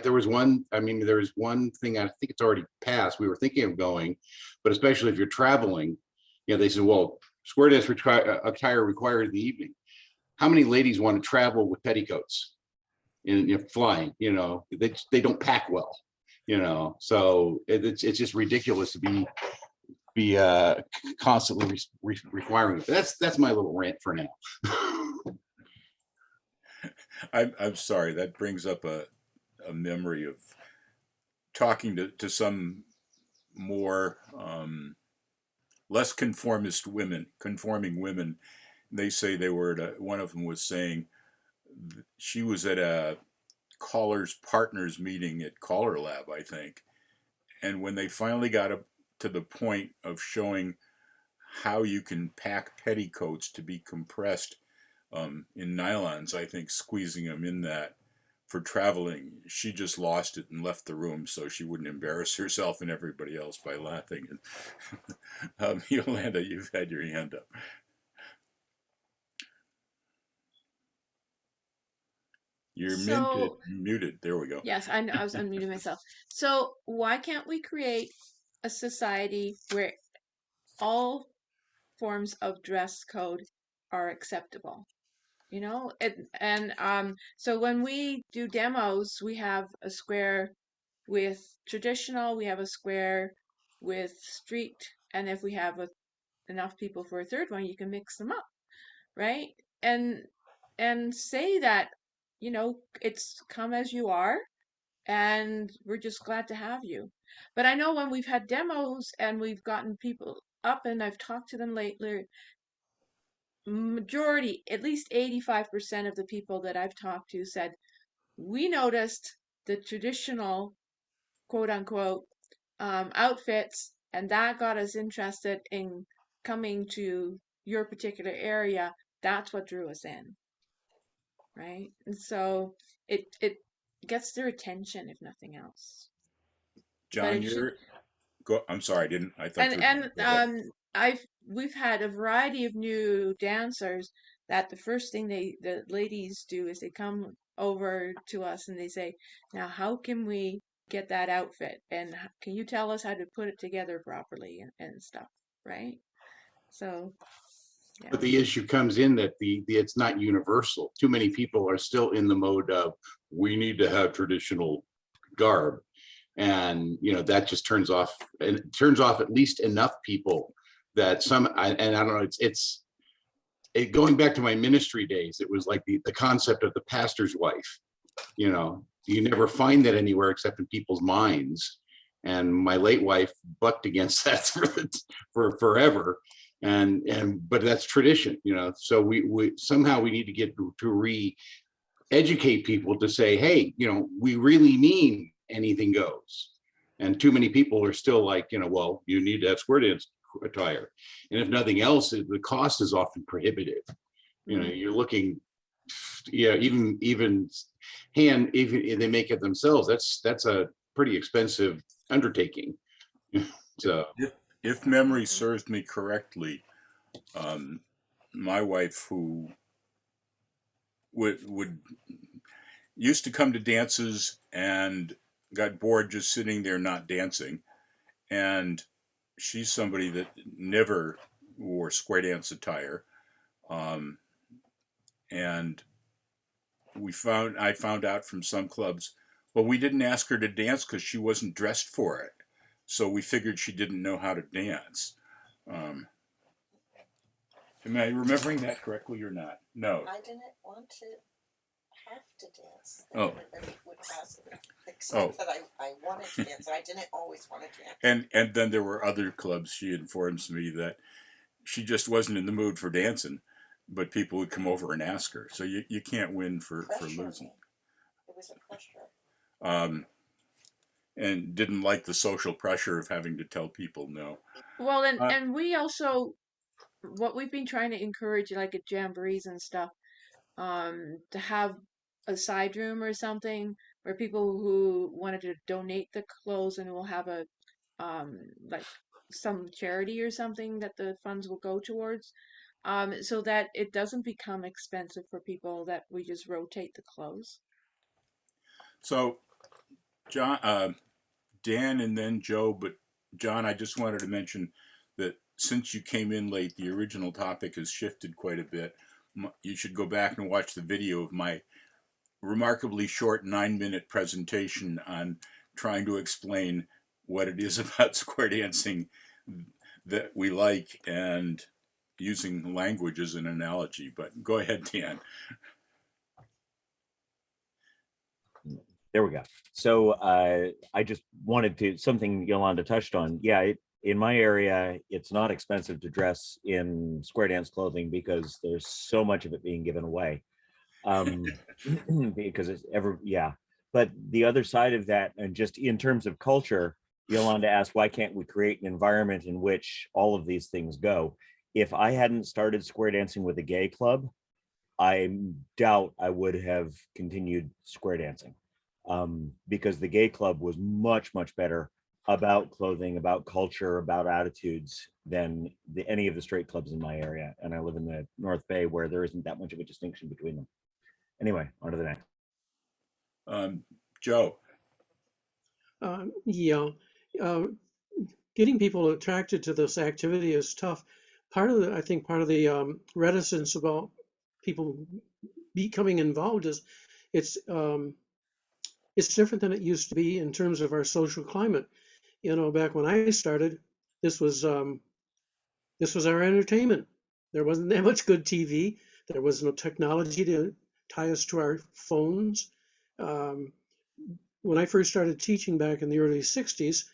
there was one thing, I think it's already passed. We were thinking of going, but especially if you're traveling, they said, well, square dance attire required in the evening. How many ladies want to travel with petticoats and flying? They don't pack well. So it's just ridiculous to be constantly requiring it. That's my little rant for now. I'm sorry. That brings up a memory of talking to some more less conforming women. They say they were one of them was saying she was at a Callers Partners meeting at Caller Lab, I think. And when they finally got up to the point of showing how you can pack petticoats to be compressed in nylons, I think, squeezing them in that for traveling, she just lost it and left the room so she wouldn't embarrass herself and everybody else by laughing. Yolanda, you've had your hand up. You're muted. There we go. Yes, I know. I was unmuting myself. So why can't we create a society where all forms of dress code are acceptable? So when we do demos, we have a square with traditional, we have a square with street, and if we have enough people for a third one, you can mix them up, right? And say that, it's come as you are, and we're just glad to have you. But I know when we've had demos and we've gotten people up and I've talked to them lately, majority, at least 85% of the people that I've talked to said, we noticed the traditional quote unquote outfits, and that got us interested in coming to your particular area. That's what drew us in, right? And so it gets their attention if nothing else. But John, it should, I'm sorry, I thought you were. and Go ahead. we've had a variety of new dancers that the first thing the ladies do is they come over to us and they say, now how can we get that outfit, and can you tell us how to put it together properly and stuff, right? So yeah. But the issue comes in that it's not universal. Too many people are still in the mode of, we need to have traditional garb. And, that just turns off at least enough people that I don't know, it's going back to my ministry days. It was like the concept of the pastor's wife. You never find that anywhere except in people's minds. And my late wife bucked against that for forever. But that's tradition, so we somehow we need to get to re-educate people to say, hey, we really mean anything goes. And too many people are still like, well, you need to have square dance attire. And if nothing else, the cost is often prohibitive. You're looking, even if they make it themselves, that's a pretty expensive undertaking. So if memory serves me correctly, my wife, who would used to come to dances and got bored just sitting there not dancing, and she's somebody that never wore square dance attire, and I found out from some clubs, well, we didn't ask her to dance because she wasn't dressed for it, so we figured she didn't know how to dance. Am I remembering that correctly or not? No. I didn't want to have to dance. Oh. Everybody would ask, except that I wanted to dance. I didn't always want to dance. And then there were other clubs, she informs me, that she just wasn't in the mood for dancing, but people would come over and ask her. So you can't win for losing. It was a pressure. And didn't like the social pressure of having to tell people no. Well, and we also, what we've been trying to encourage, like at jamborees and stuff, to have a side room or something where people who wanted to donate the clothes, and we'll have a like some charity or something that the funds will go towards, so that it doesn't become expensive for people, that we just rotate the clothes. So John, Dan, and then Joe, but John, I just wanted to mention that since you came in late, the original topic has shifted quite a bit. You should go back and watch the video of my remarkably short 9-minute presentation on trying to explain what it is about square dancing that we like, and using language as an analogy. But go ahead, Dan. There we go. So I just wanted to, something Yolanda touched on. Yeah, in my area, it's not expensive to dress in square dance clothing because there's so much of it being given away. Because it's But the other side of that, and just in terms of culture, Yolanda asked, why can't we create an environment in which all of these things go? If I hadn't started square dancing with a gay club, I doubt I would have continued square dancing. Because the gay club was much, much better about clothing, about culture, about attitudes than any of the straight clubs in my area. And I live in the North Bay, where there isn't that much of a distinction between them. Anyway, on to the next. Joe. Getting people attracted to this activity is tough. I think part of the reticence about people becoming involved is it's different than it used to be in terms of our social climate. Back when I started, this was our entertainment. There wasn't that much good TV. There was no technology to tie us to our phones. when I first started teaching back in the early 60s,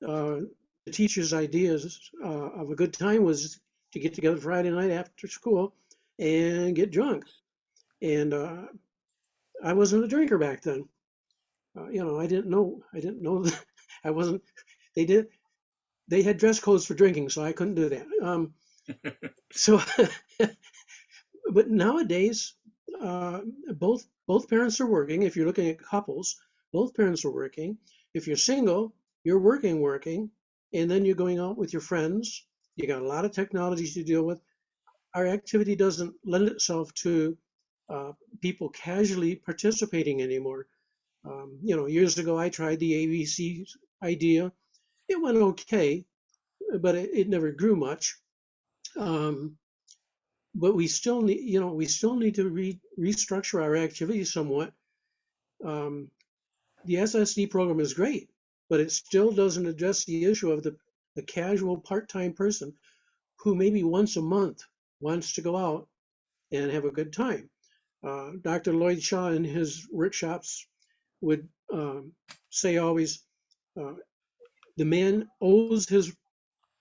the teachers' ideas of a good time was to get together Friday night after school and get drunk. And I wasn't a drinker back then. I didn't know. That I wasn't. They had dress codes for drinking, so I couldn't do that. So, but nowadays, both parents are working. If you're looking at couples, both parents are working. If you're single, you're working, and then you're going out with your friends. You got a lot of technologies to deal with. Our activity doesn't lend itself to people casually participating anymore. Years ago, I tried the ABC idea. It went okay, but it never grew much. But we still need to restructure our activity somewhat. The SSD program is great, but it still doesn't address the issue of the casual part-time person who maybe once a month wants to go out and have a good time. Dr. Lloyd Shaw in his workshops would say always, the man owes his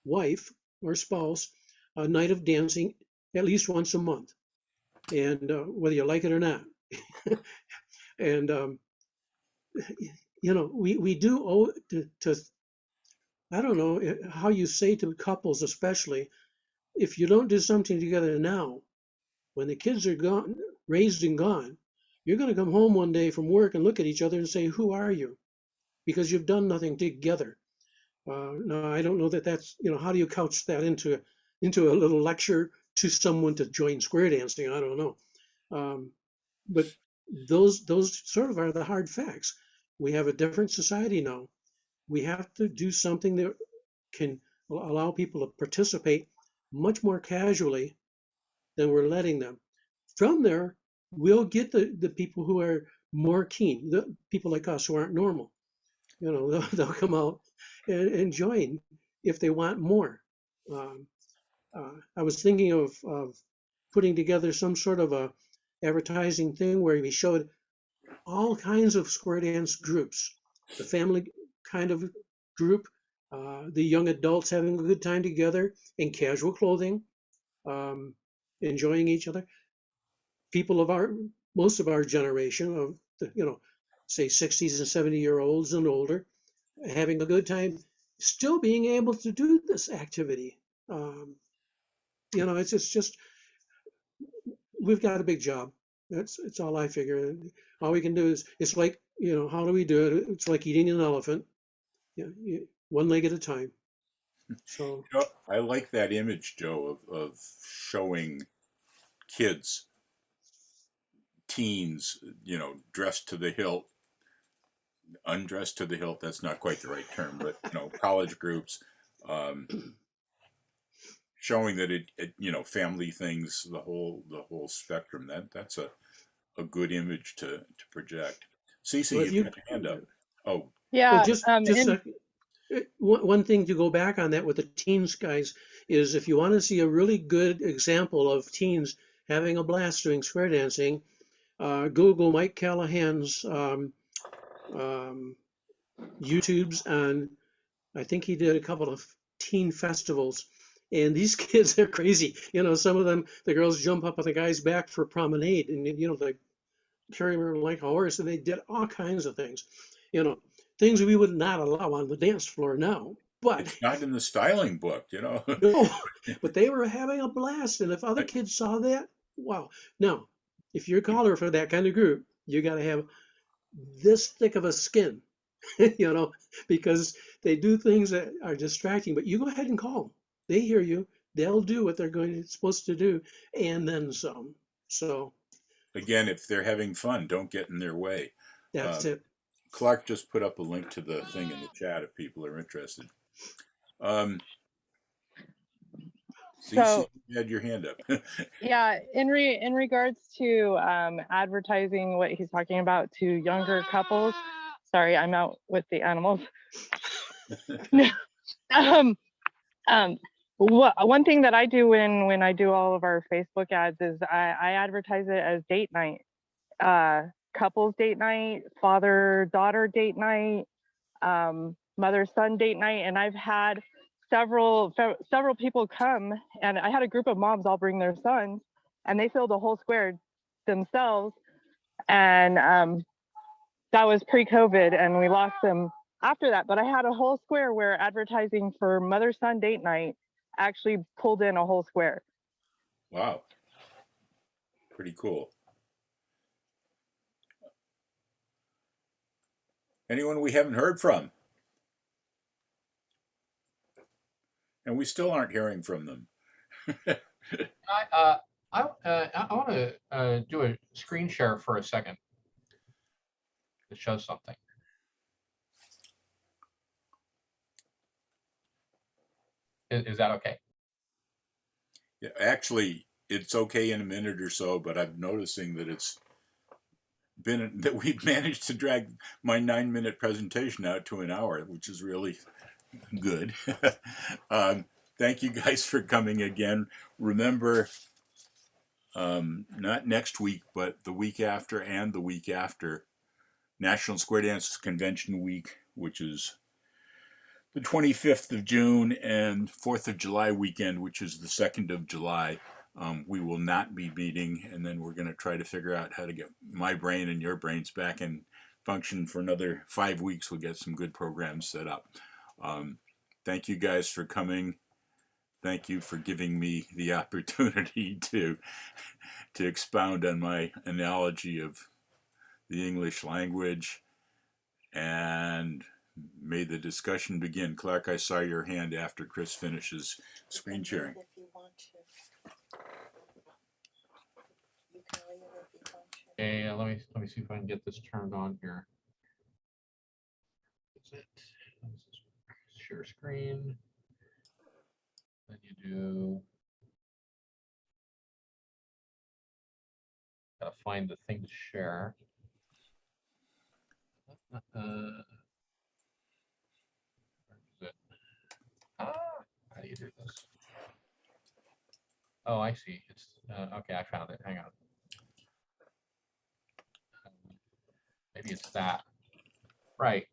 wife or spouse a night of dancing at least once a month, and whether you like it or not. And we do owe to I don't know how you say to couples, especially if you don't do something together now, when the kids are gone, raised and gone, you're going to come home one day from work and look at each other and say, "Who are you?" Because you've done nothing together. Now, I don't know that's how do you couch that into a little lecture to someone to join square dancing? I don't know, but those sort of are the hard facts. We have a different society now. We have to do something that can allow people to participate much more casually than we're letting them. From there, we'll get the people who are more keen, the people like us who aren't normal. They'll come out and join if they want more. I was thinking of putting together some sort of a advertising thing where we showed all kinds of square dance groups, the family kind of group, the young adults having a good time together in casual clothing, enjoying each other. People of most of our generation of say 60s and 70-year-olds and older, having a good time, still being able to do this activity. It's just we've got a big job. It's all I figure. All we can do is it's like how do we do it? It's like eating an elephant, one leg at a time. So I like that image, Joe, of showing kids, teens, dressed to the hilt, undressed to the hilt. That's not quite the right term, but college groups, showing that it family things, the whole spectrum. That's a good image to project. Cece, you've got your hand up. Oh, Yeah. just one thing to go back on that with the teens, guys, is if you want to see a really good example of teens having a blast doing square dancing, Google Mike Callahan's YouTubes on, I think he did a couple of teen festivals. And these kids are crazy. Some of them, the girls jump up on the guy's back for a promenade and, they carry him like a horse, and they did all kinds of things. Things we would not allow on the dance floor now. But it's not in the styling book, No, but they were having a blast. And if other kids saw that, wow. Now, if you're a caller for that kind of group, you got to have this thick of a skin, because they do things that are distracting. But you go ahead and call them. They hear you. They'll do what they're supposed to do, and then some. So again, if they're having fun, don't get in their way. That's it. Clark just put up a link to the thing in the chat if people are interested. So you had your hand up. yeah, in regards to advertising what he's talking about to younger couples. Sorry, I'm out with the animals. One thing that I do when I do all of our Facebook ads is I advertise it as date night. couples date night, father-daughter date night, mother-son date night, and I've had several people come, and I had a group of moms all bring their sons, and they filled a whole square themselves, and that was pre-COVID, and we lost them after that. But I had a whole square where advertising for mother-son date night actually pulled in a whole square. Wow. Pretty cool. Anyone we haven't heard from? And we still aren't hearing from them. I want to do a screen share for a second to show something. Is that okay? Yeah, actually, it's okay in a minute or so, but I'm noticing that we've managed to drag my 9-minute presentation out to an hour, which is really good. Thank you guys for coming again. Remember, not next week, but the week after and the week after, National Square Dance Convention Week, which is the 25th of June, and 4th of July weekend, which is the 2nd of July. We will not be meeting, and then we're going to try to figure out how to get my brain and your brains back in function for another 5 weeks. We'll get some good programs set up. Thank you guys for coming. Thank you for giving me the opportunity to expound on my analogy of the English language, and may the discussion begin. Clark, I saw your hand after Chris finishes screen sharing. If you want to. You can leave it if you want to. Okay, let me see if I can get this turned on here. That's it. Share screen. Then you do. Gotta find the thing to share. Where is it? How do you do this? Oh, I see. It's okay. I found it. Hang on. Maybe it's that. Right.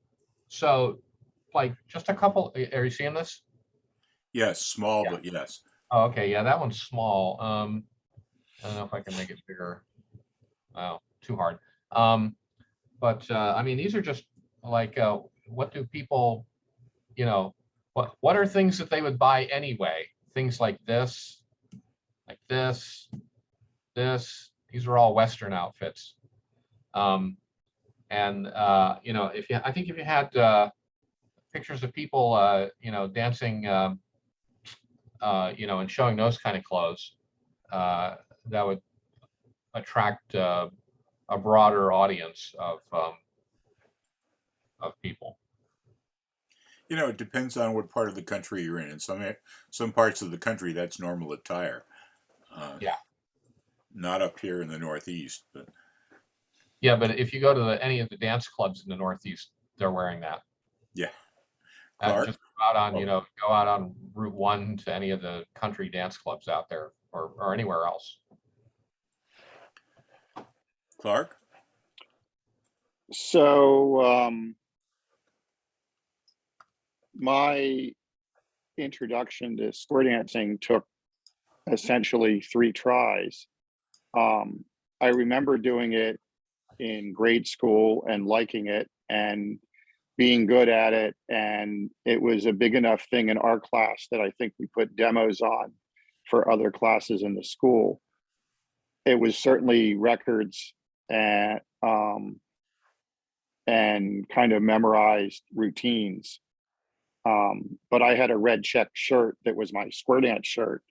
So, like, just a couple. Are you seeing this? Yes, small, Yeah. but yes. Oh, okay. Yeah, that one's small. I don't know if I can make it bigger. Wow, too hard. But I mean, these are just like, what do people, what are things that they would buy anyway? Things like this, this. These are all Western outfits. And I think if you had pictures of people, dancing, and showing those kind of clothes, that would attract a broader audience of people. It depends on what part of the country you're in. In some parts of the country, that's normal attire. Yeah. Not up here in the Northeast, but. Yeah, but if you go to any of the dance clubs in the Northeast, they're wearing that. Yeah. Just go out on Route 1 to any of the country dance clubs out there, or anywhere else. Clark? So my introduction to square dancing took essentially 3 tries. I remember doing it in grade school and liking it and being good at it. And it was a big enough thing in our class that I think we put demos on for other classes in the school. It was certainly records and kind of memorized routines. But I had a red check shirt that was my square dance shirt,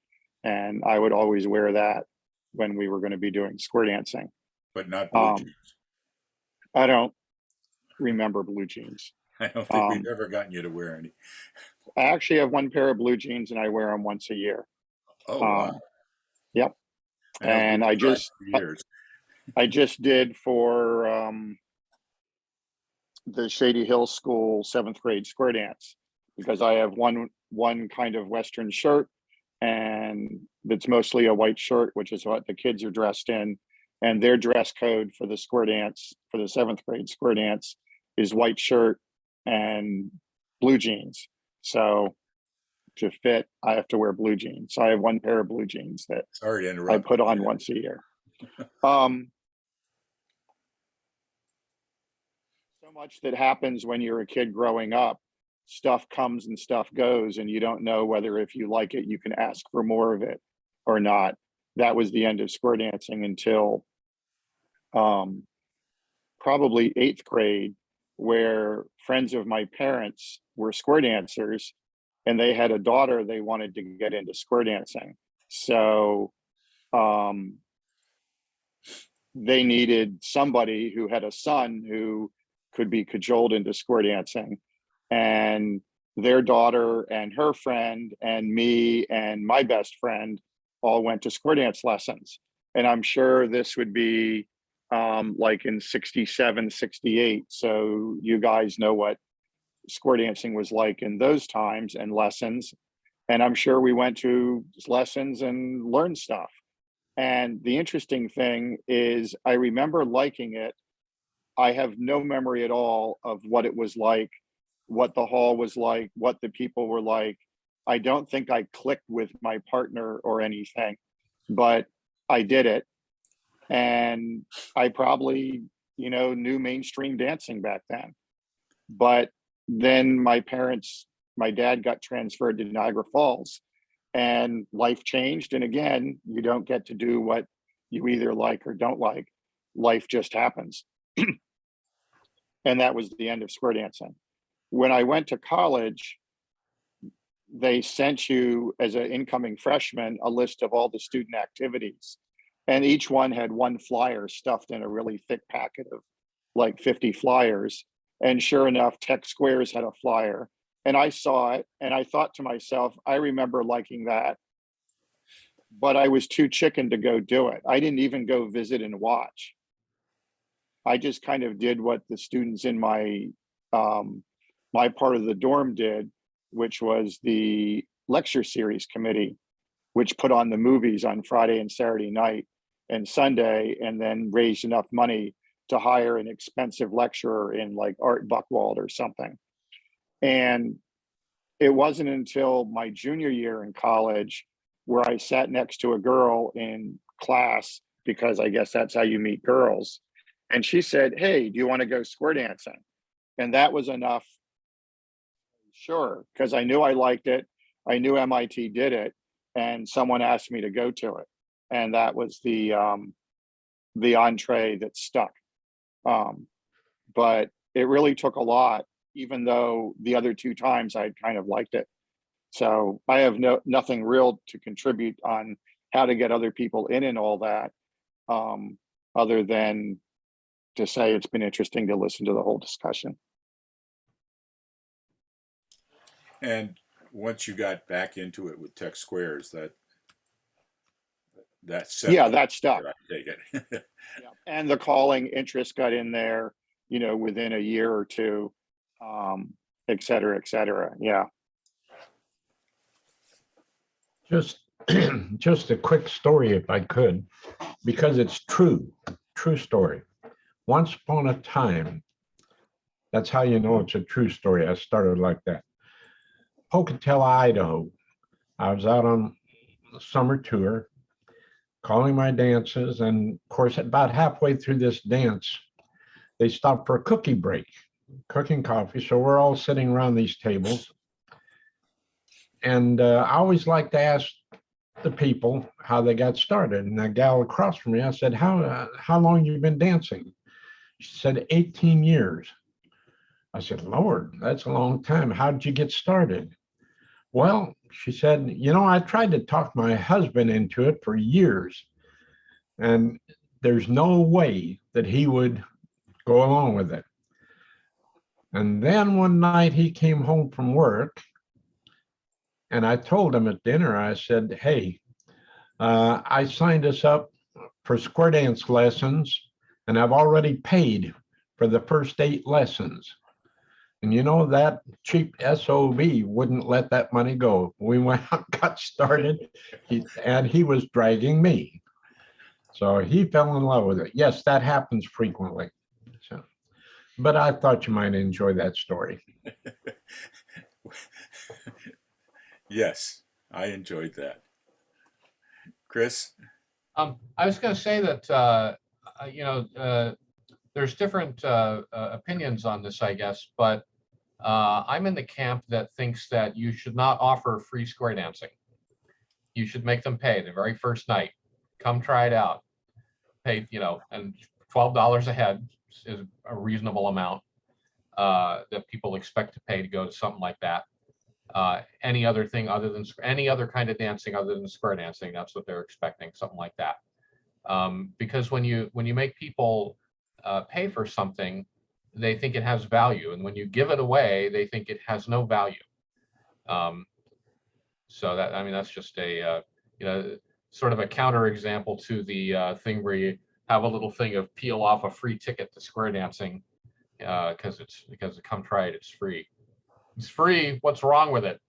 and I would always wear that when we were going to be doing square dancing. But not blue jeans. I don't remember blue jeans. I don't think we've ever gotten you to wear any. I actually have one pair of blue jeans, and I wear them once a year. Oh, wow. Yep. And I just did for the Shady Hill School 7th grade square dance, because I have one kind of Western shirt, and it's mostly a white shirt, which is what the kids are dressed in. and their dress code for the square dance, for the 7th grade square dance, is white shirt and blue jeans. So to fit, I have to wear blue jeans. So I have one pair of blue jeans that Sorry to I interrupt. put on once a year. So much that happens when you're a kid growing up. Stuff comes and stuff goes, and you don't know whether if you like it, you can ask for more of it or not. That was the end of square dancing until probably 8th grade, where friends of my parents were square dancers, and they had a daughter they wanted to get into square dancing. So they needed somebody who had a son who could be cajoled into square dancing. And their daughter and her friend and me and my best friend all went to square dance lessons. And I'm sure this would be like in 67, 68. So you guys know what square dancing was like in those times and lessons. And I'm sure we went to lessons and learned stuff. And the interesting thing is I remember liking it. I have no memory at all of what it was like, what the hall was like, what the people were like. I don't think I clicked with my partner or anything, but I did it. And I probably, knew mainstream dancing back then. But then my dad got transferred to Niagara Falls, and life changed. And again, you don't get to do what you either like or don't like. Life just happens. And that was the end of square dancing. When I went to college, they sent you as an incoming freshman a list of all the student activities. And each one had one flyer stuffed in a really thick packet of like 50 flyers. And sure enough, Tech Squares had a flyer. And I saw it and I thought to myself, I remember liking that. But I was too chicken to go do it. I didn't even go visit and watch. I just kind of did what the students in my my part of the dorm did, which was the lecture series committee, which put on the movies on Friday and Saturday night and Sunday, and then raised enough money to hire an expensive lecturer in like Art Buchwald or something. And it wasn't until my junior year in college where I sat next to a girl in class, because I guess that's how you meet girls. And she said, "Hey, do you want to go square dancing?" And that was enough. Sure, because I knew I liked it. I knew MIT did it, and someone asked me to go to it. And that was the entree that stuck. But it really took a lot, even though the other 2 times I'd kind of liked it. So I have nothing real to contribute on how to get other people in and all that, other than to say it's been interesting to listen to the whole discussion. And once you got back into it with Tech Squares, that stuck. I take it. Yeah. And the calling interest got in there, within a year or two, et cetera, et cetera. Yeah. Just a quick story, if I could, because it's true story. Once upon a time, that's how you know it's a true story. I started like that. Pocatello, Idaho. I was out on a summer tour, calling my dances, and of course, about halfway through this dance, they stopped for a cookie break, cooking coffee. So we're all sitting around these tables. And I always like to ask the people how they got started. And that gal across from me, I said, how long you been dancing? She said, 18 years. I said, Lord, that's a long time. How did you get started? Well, she said, I tried to talk my husband into it for years, and there's no way that he would go along with it. And then one night he came home from work, and I told him at dinner, I said, hey, I signed us up for square dance lessons, and I've already paid for the first 8 lessons. And that cheap SOB wouldn't let that money go. We went out, got started, and he was dragging me. So he fell in love with it. Yes, that happens frequently. So, but I thought you might enjoy that story. Yes, I enjoyed that. Chris? I was going to say that, there's different opinions on this, I guess, but I'm in the camp that thinks that you should not offer free square dancing. You should make them pay the very first night. Come try it out. Pay, and $12 a head is a reasonable amount that people expect to pay to go to something like that. Any other thing other than any other kind of dancing other than square dancing, that's what they're expecting, something like that. Because when you make people pay for something, they think it has value, and when you give it away, they think it has no value. So that, I mean, that's just a sort of a counter example to the thing where you have a little thing of peel off a free ticket to square dancing because come try it, it's free. It's free. What's wrong with it?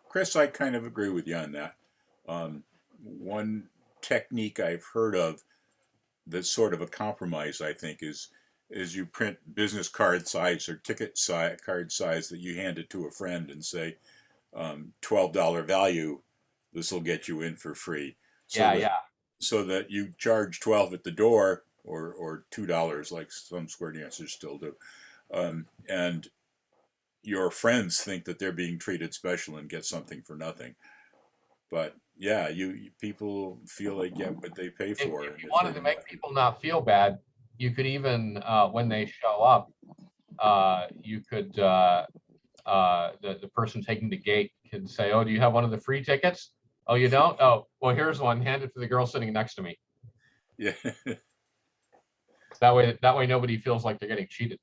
Chris, I kind of agree with you on that. One technique I've heard of that's sort of a compromise, I think, is you print business card size or ticket card size that you hand it to a friend and say, $12 value, this will get you in for free. So that you charge 12 at the door or $2 like some square dancers still do. And your friends think that they're being treated special and get something for nothing. But yeah, people feel they get what they pay for. If you wanted to make people not feel bad, you could even, when they show up, you could, the person taking the gate can say, "Oh, do you have one of the free tickets? Oh, you don't? Oh, well, here's one. Hand it to the girl sitting next to me." Yeah. That way nobody feels like they're getting cheated.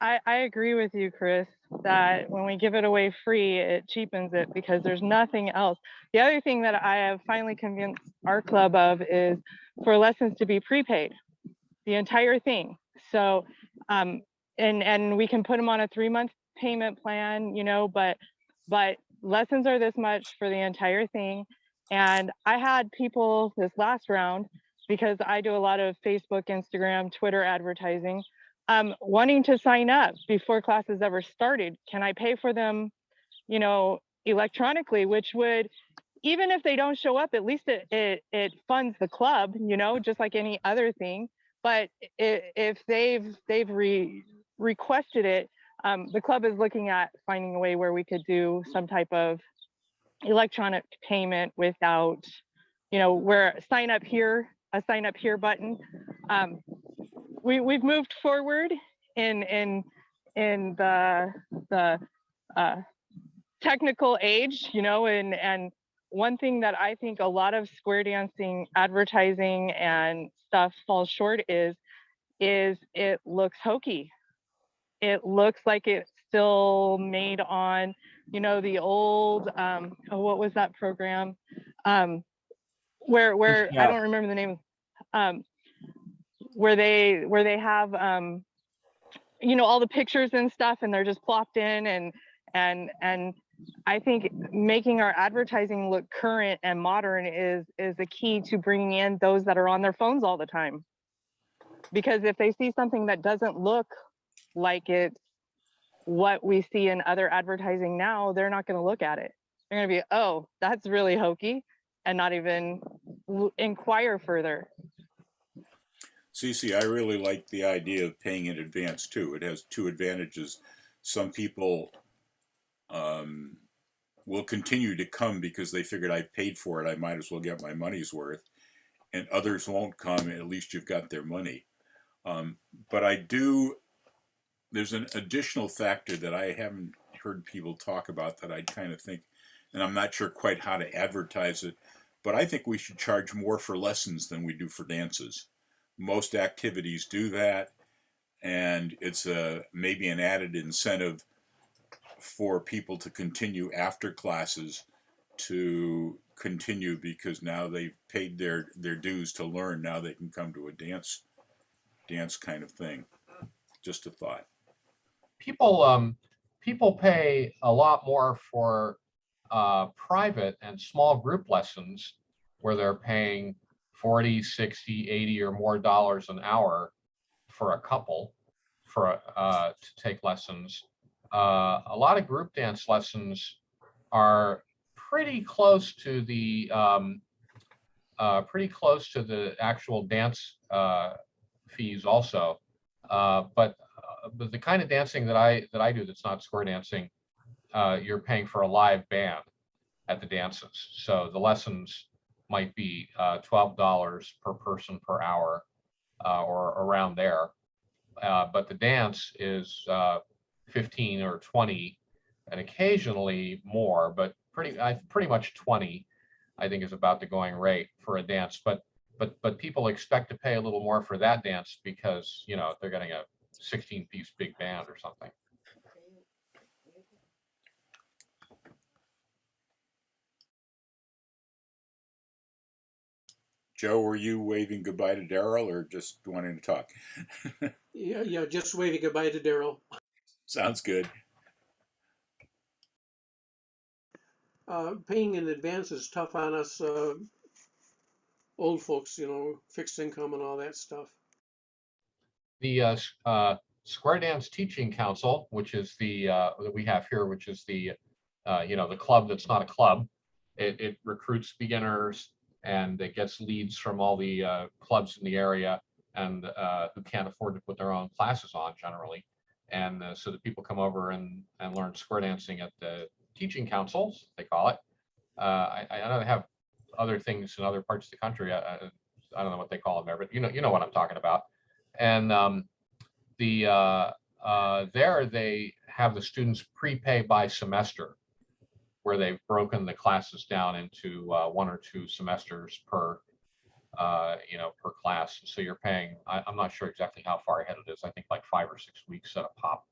I agree with you, Chris, that when we give it away free, it cheapens it because there's nothing else. The other thing that I have finally convinced our club of is for lessons to be prepaid, the entire thing. So, and we can put them on a 3-month payment plan, but lessons are this much for the entire thing. And I had people this last round, because I do a lot of Facebook, Instagram, Twitter advertising, wanting to sign up before classes ever started. Can I pay for them, electronically, which would, even if they don't show up, at least it funds the club, just like any other thing. But if they've requested it, the club is looking at finding a way where we could do some type of electronic payment without, where a sign up here button. We've moved forward in the technical age, and one thing that I think a lot of square dancing advertising and stuff falls short is it looks hokey. It looks like it's still made on, the old, what was that program? Where I don't remember the name, where they have, all the pictures and stuff, and they're just plopped in, and I think making our advertising look current and modern is the key to bringing in those that are on their phones all the time. Because if they see something that doesn't look like it's what we see in other advertising now, they're not going to look at it. They're going to be, oh, that's really hokey, and not even inquire further. Cece, I really like the idea of paying in advance too. It has two advantages. Some people will continue to come because they figured I paid for it, I might as well get my money's worth. And others won't come, and at least you've got their money. But there's an additional factor that I haven't heard people talk about that I kind of think, and I'm not sure quite how to advertise it, but I think we should charge more for lessons than we do for dances. Most activities do that, and it's maybe an added incentive for people to continue after classes to continue, because now they've paid their dues to learn. Now they can come to a dance kind of thing. Just a thought. People pay a lot more for private and small group lessons, where they're paying $40, $60, $80 or more an hour for a couple to take lessons. A lot of group dance lessons are pretty close to the actual dance fees also. But the kind of dancing that I do that's not square dancing, you're paying for a live band at the dances. So the lessons might be $12 per person per hour, or around there. But the dance is 15 or 20, and occasionally more, but pretty much 20, I think, is about the going rate for a dance. But people expect to pay a little more for that dance because, you know, they're getting a 16-piece big band or something. Joe, were you waving goodbye to Daryl or just wanting to talk? Yeah, just waving goodbye to Daryl. Sounds good. Paying in advance is tough on us old folks, you know, fixed income and all that stuff. The Square Dance Teaching Council, which is the that we have here, which is the you know, the club that's not a club. It recruits beginners and it gets leads from all the clubs in the area and who can't afford to put their own classes on generally. And so the people come over and learn square dancing at the teaching councils, they call it. I know they have other things in other parts of the country. I don't know what they call them there, but you know what I'm talking about. And there they have the students prepay by semester, where they've broken the classes down into 1 or 2 semesters per you know, per class. So you're paying, I'm not sure exactly how far ahead it is. I think like 5 or 6 weeks at a pop.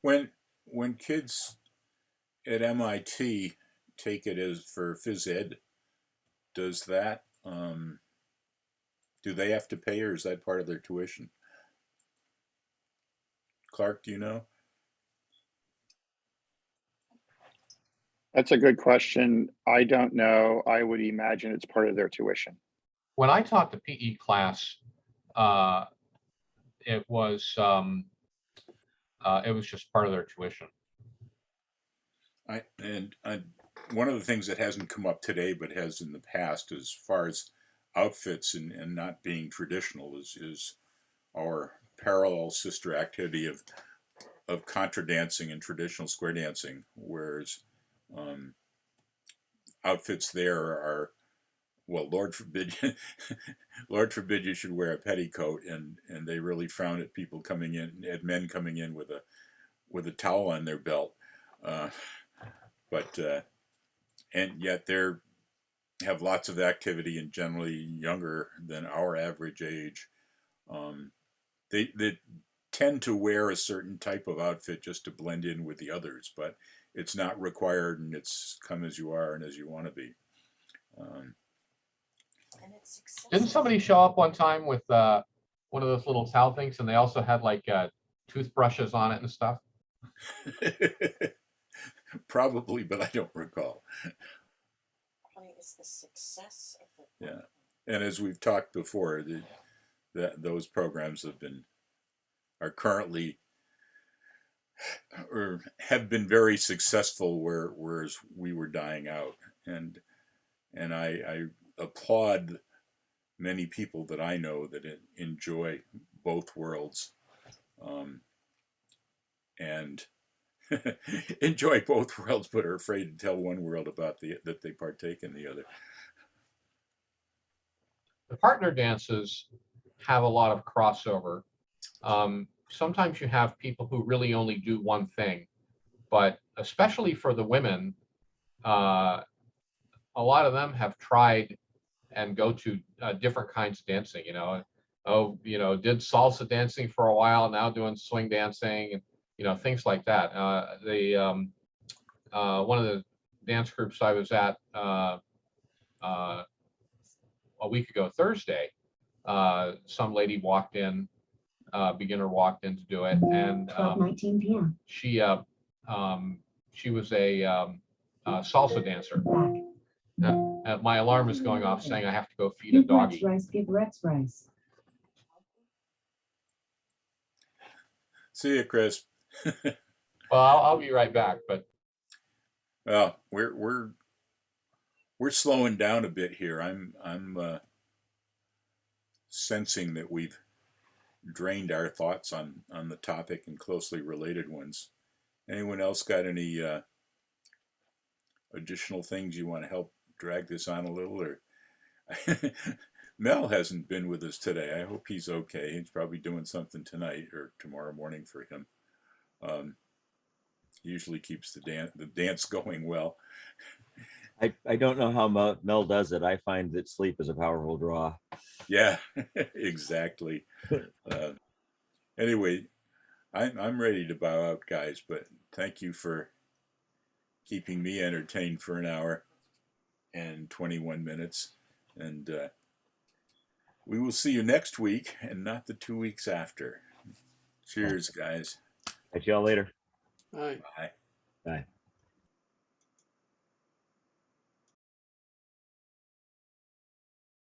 When kids at MIT take it as for phys ed, does that do they have to pay, or is that part of their tuition? Clark, do you know? That's a good question. I don't know. I would imagine it's part of their tuition. When I taught the PE class, it was just part of their tuition. One of the things that hasn't come up today, but has in the past, as far as outfits and not being traditional, is our parallel sister activity of contra dancing and traditional square dancing, whereas outfits there are, well, Lord forbid, Lord forbid you should wear a petticoat, and they really frown at people coming in, at men coming in with a towel on their belt, and yet they're have lots of activity and generally younger than our average age. They tend to wear a certain type of outfit just to blend in with the others, but it's not required, and it's come as you are and as you want to be. Didn't somebody show up one time with one of those little towel things, and they also had like toothbrushes on it and stuff? Probably, but I don't recall. It's the success of the Yeah, and as we've talked before, those programs are currently or have been very successful, whereas we were dying out, and I applaud many people that I know that enjoy both worlds, and enjoy both worlds, but are afraid to tell one world about that they partake in the other. The partner dances have a lot of crossover. Sometimes you have people who really only do one thing, but especially for the women, a lot of them have tried and go to different kinds of dancing. You know, did salsa dancing for a while, now doing swing dancing, and you know, things like that. One of the dance groups I was at a week ago Thursday, some lady walked in, beginner walked in to do it, and 12:19 p.m. She was a salsa dancer, my alarm is going off saying I have to go feed a doggy. Give Rex rice. See you, Chris. Well, I'll be right back, but Well, we're slowing down a bit here. I'm sensing that we've drained our thoughts on the topic and closely related ones. Anyone else got any additional things you want to help drag this on a little? Or Mel hasn't been with us today. I hope he's okay. He's probably doing something tonight or tomorrow morning for him. Usually keeps the dance going well. I don't know how Mel does it. I find that sleep is a powerful draw. Yeah, exactly. Anyway, I'm ready to bow out, guys, but thank you for keeping me entertained for an hour and 21 minutes. And we will see you next week and not the 2 weeks after. Cheers, guys. Catch y'all later. All right. Bye. Bye.